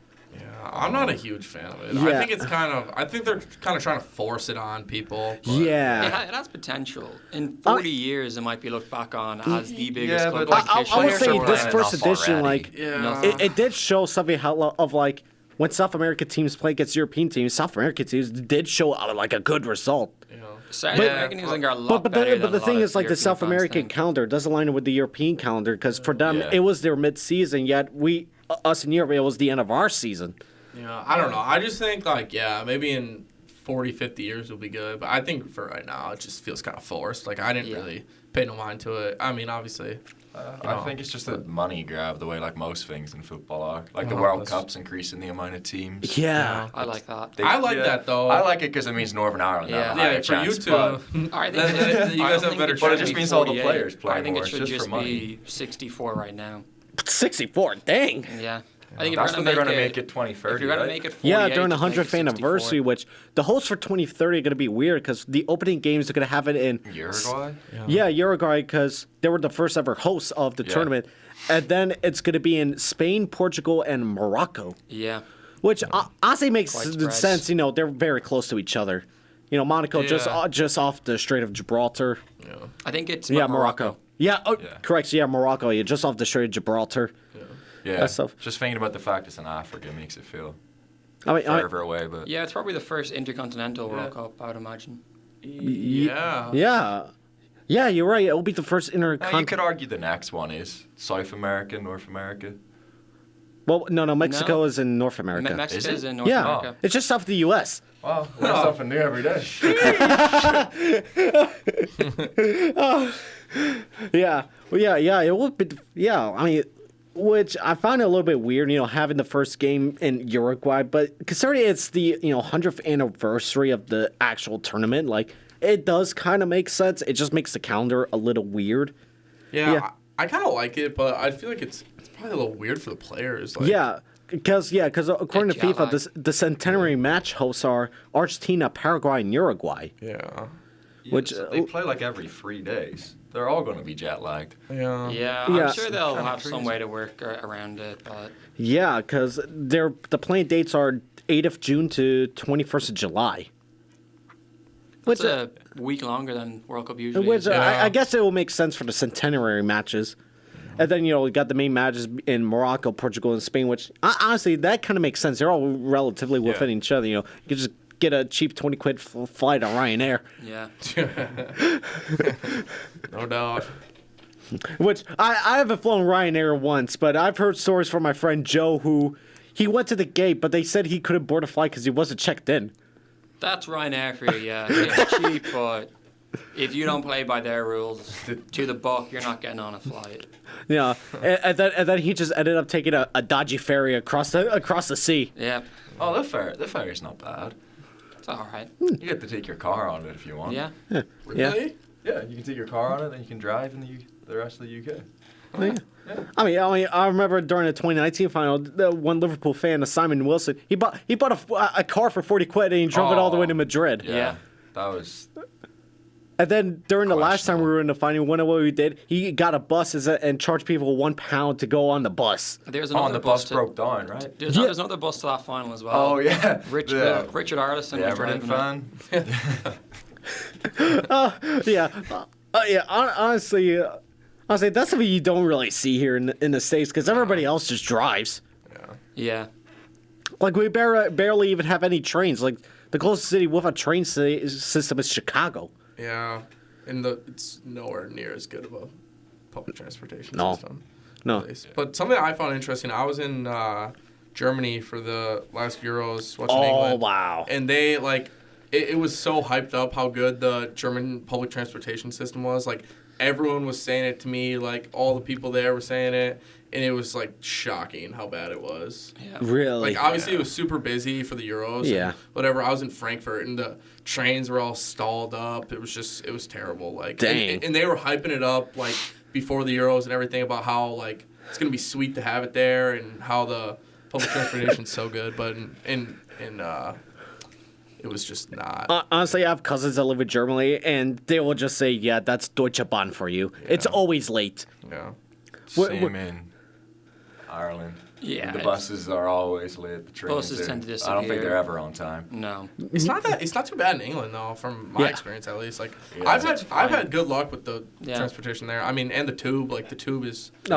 I'm not a huge fan of it. Yeah. I think they're kind of trying to force it on people. but- Yeah. It has potential. In 40 years, it might be looked back on as the biggest Yeah, club but like, I competition. would say players this are first enough edition, already. like, Yeah. it did show something of like when South American teams play against European teams, South American teams did show like a good result. South But- American teams are a lot But better the than a thing lot is, like, the of South European fans American think. calendar doesn't line up with the European calendar because for them Yeah. it was their mid-season, yet us in Europe, it was the end of our season. Yeah, I don't know. I just think, like, maybe in 40, 50 years it'll be good. But I think for right now, it just feels kind of forced. Like, I didn't really pay no mind to it. I mean, obviously. I think it's just a money grab, the way like most things in football are. Like the Oh, World that's- Cup's increasing the amount of teams. Yeah. I like that. I like that, though. I like it because it means Northern Ireland. Yeah. have a higher Yeah, for you chance, two. but- I think Then- it, then you I guys don't have better think But it should just be means all the 48. players play I think more. it It's should just just for money. be 64 right now. 64, dang. Yeah. I think if That's you're when gonna they're going to make make it 2030, If you're gonna right? make it 48, Yeah, during the just make it 100th 64. anniversary, which the hosts for 2030 are going to be weird because the opening games are going to have it in Uruguay? Yeah, Uruguay, because they were the first ever hosts of the Yeah. tournament. And then it's going to be in Spain, Portugal, and Morocco, Yeah. which honestly makes Quite spread. sense. You know, they're very close to each other. You know, Monaco Yeah. just off the Strait of Gibraltar. I think it's Yeah, Morocco. Yeah, Yeah. correct. Yeah, Morocco. Yeah, just off the Strait of Gibraltar. Yeah. That stuff. Just thinking about the fact it's in Africa makes it feel I mean, further away, but Yeah, it's probably the first intercontinental World Cup, I would imagine. Yeah. yeah, you're right. It'll be the first you could intercontinental. argue the next one is South America, North America. Well, no, Mexico No. is in North America. Mexico is it? in North Yeah, America. it's just south of the U.S. Wow, learn something new every day. Yeah, well, yeah, it would be. Yeah, I mean, which I find it a little bit weird, having the first game in Uruguay, but considering it's the, 100th anniversary of the actual tournament, like, it does kind of make sense. It just makes the calendar a little weird. Yeah. I kind of like it, but I feel like it's probably a little weird for the players. Like, because according to FIFA, the centenary match hosts are Argentina, Paraguay, and Uruguay. Yeah. Which they play like every 3 days. They're all going to be jet lagged. Yeah. I'm sure they'll have some way to work around it, but Yeah, because the playing dates are 8th of June to 21st of July. it's a week longer than World Cup usually Which is. I guess it will make sense for the centenary matches. And then, we got the main matches in Morocco, Portugal, and Spain, which, honestly, that kind of makes sense. They're all relatively within each other, You can just get a cheap 20 quid flight on Ryanair. Yeah. No doubt. Which, I haven't flown Ryanair once, but I've heard stories from my friend Joe who, he went to the gate, but they said he couldn't board a flight because he wasn't checked in. That's Ryanair for you, yeah. It's cheap, but if you don't play by their rules, to the buck, you're not getting on a flight. Yeah, and then he just ended up taking a dodgy ferry across the sea. Yeah. Oh, the ferry's not bad. It's all right. You get to take your car on it if you want. Yeah. Really? Yeah, you can take your car on it, and you can drive in the rest of the UK. Oh, yeah. I mean, I remember during the 2019 final, the one Liverpool fan, Simon Wilson, he bought a car for 40 quid and he drove it all the way to Madrid. Yeah. That was. And then during the last time we were in the final, what we did, he got a bus and charged people £1 to go on the bus. There's another the bus broke down, right? There's another bus to that final as well. Oh, yeah. Richard Arlison. The was Everton driving it. fan. Yeah, honestly, that's something you don't really see here in the States because everybody else just drives. Yeah. Like, we barely even have any trains. Like, the closest city with a train system is Chicago. Yeah. And it's nowhere near as good of a public transportation system. No. But something I found interesting, I was in Germany for the last Euros watching England. Oh, wow. And they, it was so hyped up how good the German public transportation system was. Like, everyone was saying it to me. Like, all the people there were saying it. And it was, shocking how bad it was. Yeah. Really? Obviously, it was super busy for the Euros. Yeah. And whatever. I was in Frankfurt, and the trains were all stalled up. It was terrible. Dang. And they were hyping it up, before the Euros and everything about how, it's going to be sweet to have it there and how the public transportation's so good. But it was just not. Honestly, I have cousins that live in Germany, and they will just say, yeah, that's Deutsche Bahn for you. Yeah. It's always late. Yeah. Same in Ireland. Yeah. The buses are always late. The trains Buses tend to disappear. I don't think they're ever on time. No. It's not too bad in England though, from my experience at least. I've had good luck with the transportation there. I mean, and the tube. The tube is in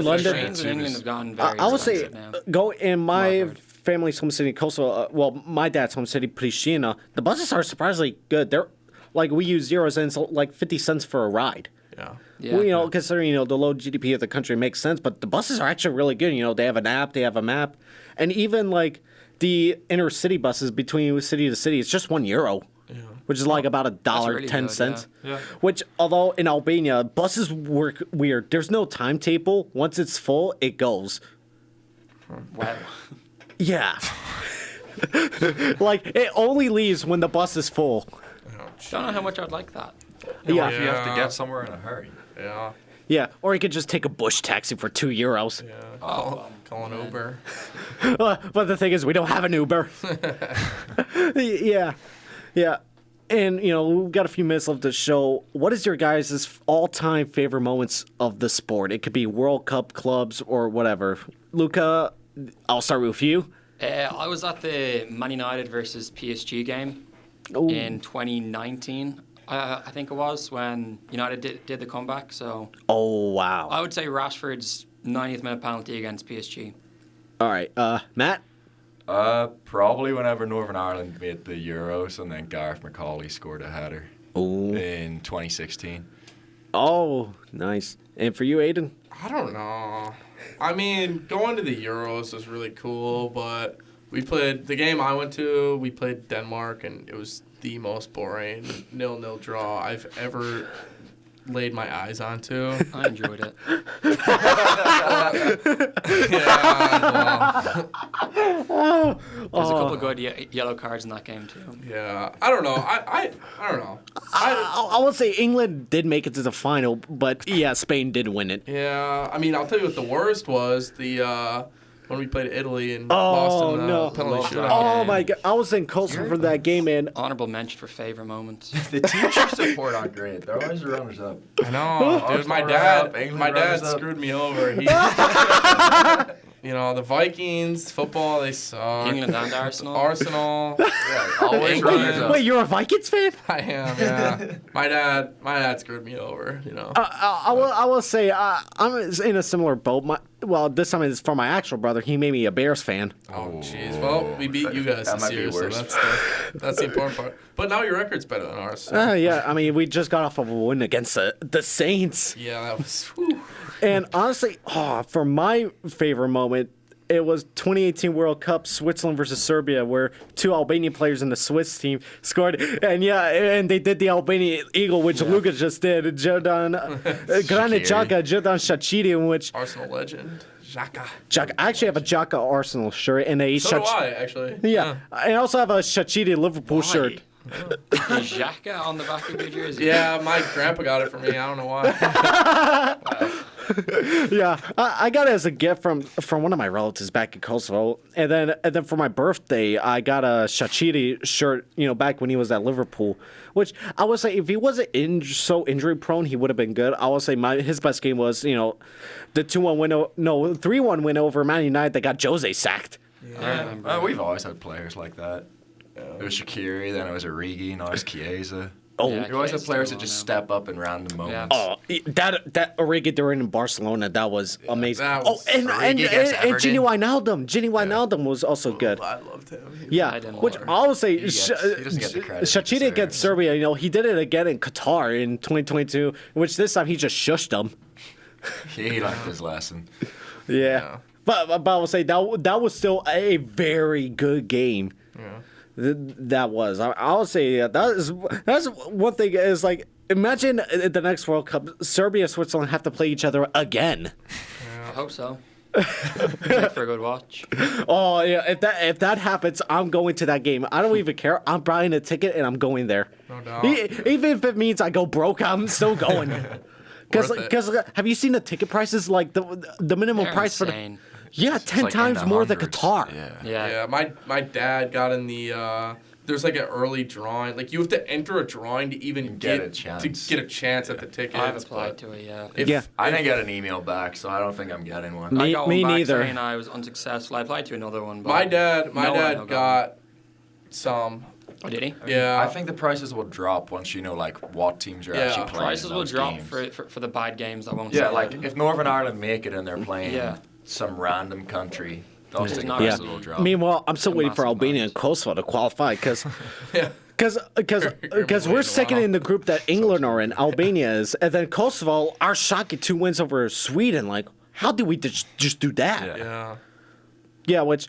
London. Trains in England have gone very I would say now. go in my family's home city, Kosovo. My dad's home city, Pristina. The buses are surprisingly good. They're we use zeros and it's 50 cents for a ride. Yeah. Yeah. Well, considering the low GDP of the country makes sense, but the buses are actually really good. They have an app, they have a map, and even the inner city buses between city to city, it's just €1, which is about $1.10. Yeah. Which, although in Albania buses work weird, there's no timetable. Once it's full, it goes. Wow. Yeah. It only leaves when the bus is full. Don't know how much I'd like that. Yeah. If you have to get somewhere in a hurry. Yeah. Yeah, or you could just take a bush taxi for €2. Yeah. Oh, Call an Uber. But the thing is, we don't have an Uber. Yeah. And, we've got a few minutes left to show. What is your guys' all-time favorite moments of the sport? It could be World Cup, clubs, or whatever. Luka, I'll start with you. I was at the Man United versus PSG game in 2019. I think it was when United did the comeback. So. Oh, wow. I would say Rashford's 90th minute penalty against PSG. All right, Matt. Probably whenever Northern Ireland made the Euros and then Gareth McCauley scored a header in 2016. Oh, nice. And for you, Aidan? I don't know. I mean, going to the Euros was really cool, but the game I went to, we played Denmark, and it was the most boring 0-0 draw I've ever laid my eyes onto. I enjoyed it. There's a couple of good yellow cards in that game too. Yeah, I don't know. I don't know. I would say England did make it to the final, but yeah, Spain did win it. Yeah, I mean, I'll tell you what the worst was when we played Italy and lost in the penalty shootout. Oh my god, I was in Kosovo for that game, man. Honorable mention for favorite moments. The teams you support aren't great. They're always the runners up. I know, dude. My dad screwed me over. He, the Vikings football, they suck. England and Arsenal. Yeah, always runners up. Wait, you're a Vikings fan? I am. Yeah. My dad screwed me over. I will say I'm in a similar boat. This time it's for my actual brother. He made me a Bears fan. Oh, jeez. Well, we beat you guys this year, so that's the important part. But now your record's better than ours. So. Yeah, I mean, we just got off of a win against the Saints. Yeah, that was... Whew. And honestly, for my favorite moment, it was 2018 World Cup, Switzerland versus Serbia, where 2 Albanian players in the Swiss team scored. And they did the Albanian Eagle, which Luka just did. Jordan Granit Xhaka, Jordan Shaqiri, in which... Arsenal legend. Xhaka. I actually have a Xhaka Arsenal shirt and a... So do I, actually. Yeah. I also have a Shaqiri Liverpool shirt. Xhaka on the back of your jersey. Yeah, my grandpa got it for me. I don't know why. Wow. Yeah, I got it as a gift from one of my relatives back in Kosovo, and then for my birthday I got a Shaqiri shirt. Back when he was at Liverpool, which I would say if he wasn't so injury prone, he would have been good. I would say his best game was the 3-1 win over Man United that got Jose sacked. Yeah, we've always had players like that. It was Shaqiri, then it was Origi, now it's Chiesa. Oh, you always have players that just step up in random moments. Oh, that Origi during in Barcelona, that was amazing. That was and Gini Wijnaldum was also good. I loved him. Yeah, which I would say, he doesn't get the credit Shaqiri against Serbia. He did it again in Qatar in 2022, which this time he just shushed them. He learned his lesson. Yeah. But I would say that was still a very good game. Yeah. That was. I would say that's one thing is like imagine the next World Cup, Serbia and Switzerland have to play each other again. I hope so. Make for a good watch. Oh yeah, if that happens, I'm going to that game. I don't even care. I'm buying a ticket and I'm going there. No doubt. Even if it means I go broke, I'm still going. Because have you seen the ticket prices? Like the minimum They're price insane. for the 10 like times in the more than hundreds. Qatar. Yeah. My dad got in the there's like an early drawing. Like you have to enter a drawing to even get a chance at the tickets. I've applied to it. Yeah. I didn't get an email back, so I don't think I'm getting one. I got Me one back neither. saying I was unsuccessful. I applied to another one. But My dad no got some. Oh, did he? Yeah. I think the prices will drop once you know what teams are actually playing. Prices in will those drop games. for the bad games. I won't. Yeah, say like that. if Northern Ireland make it and they're playing Yeah. some random country, those ticket not- prices Yeah. will drop. Meanwhile, I'm still A waiting for massive Albania amount. and Kosovo to qualify because Yeah. we're waiting second a while. in the group that England are in, Albania is, and then Kosovo are shocking 2 wins over Sweden. Like, how did we just do that? Yeah. Yeah, which.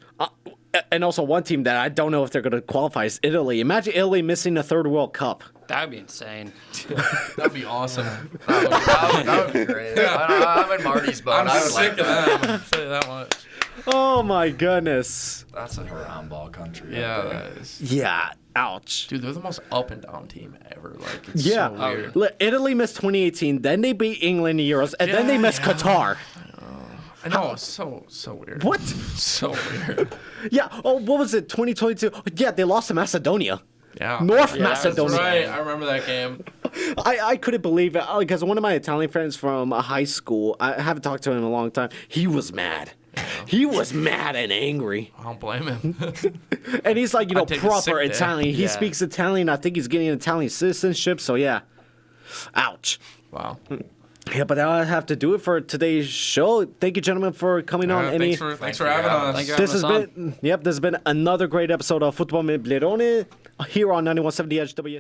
And also one team that I don't know if they're going to qualify is Italy. Imagine Italy missing the 3rd World Cup. That would be insane. That'd be awesome. That would be great. I'm in Marty's boat. I'm I would sick like of that. them. I'll tell you that much. Oh my goodness. That's a handball country. Yeah, right there. that is. Yeah, ouch. Dude, they're the most up and down team ever. Like, it's Yeah. so weird. Look, Italy missed 2018, then they beat England in Euros, and then they missed Qatar. I know, it's so weird. What? So weird. Yeah. Oh, what was it? 2022. Yeah, they lost to Macedonia. Yeah. North Yeah, that's Macedonia. Right, I remember that game. I couldn't believe it because one of my Italian friends from high school, I haven't talked to him in a long time. He was mad. He was mad and angry. I don't blame him. And he's like, I'd take a sick proper day. Italian. He Yeah. speaks Italian. I think he's getting Italian citizenship. So yeah. Ouch. Wow. Yeah, but that'll have to do it for today's show. Thank you, gentlemen, for coming on. Thanks for having us. Thank you. This has having us been, this has been another great episode of Football Mid Blerone here on 91.7 WSUW.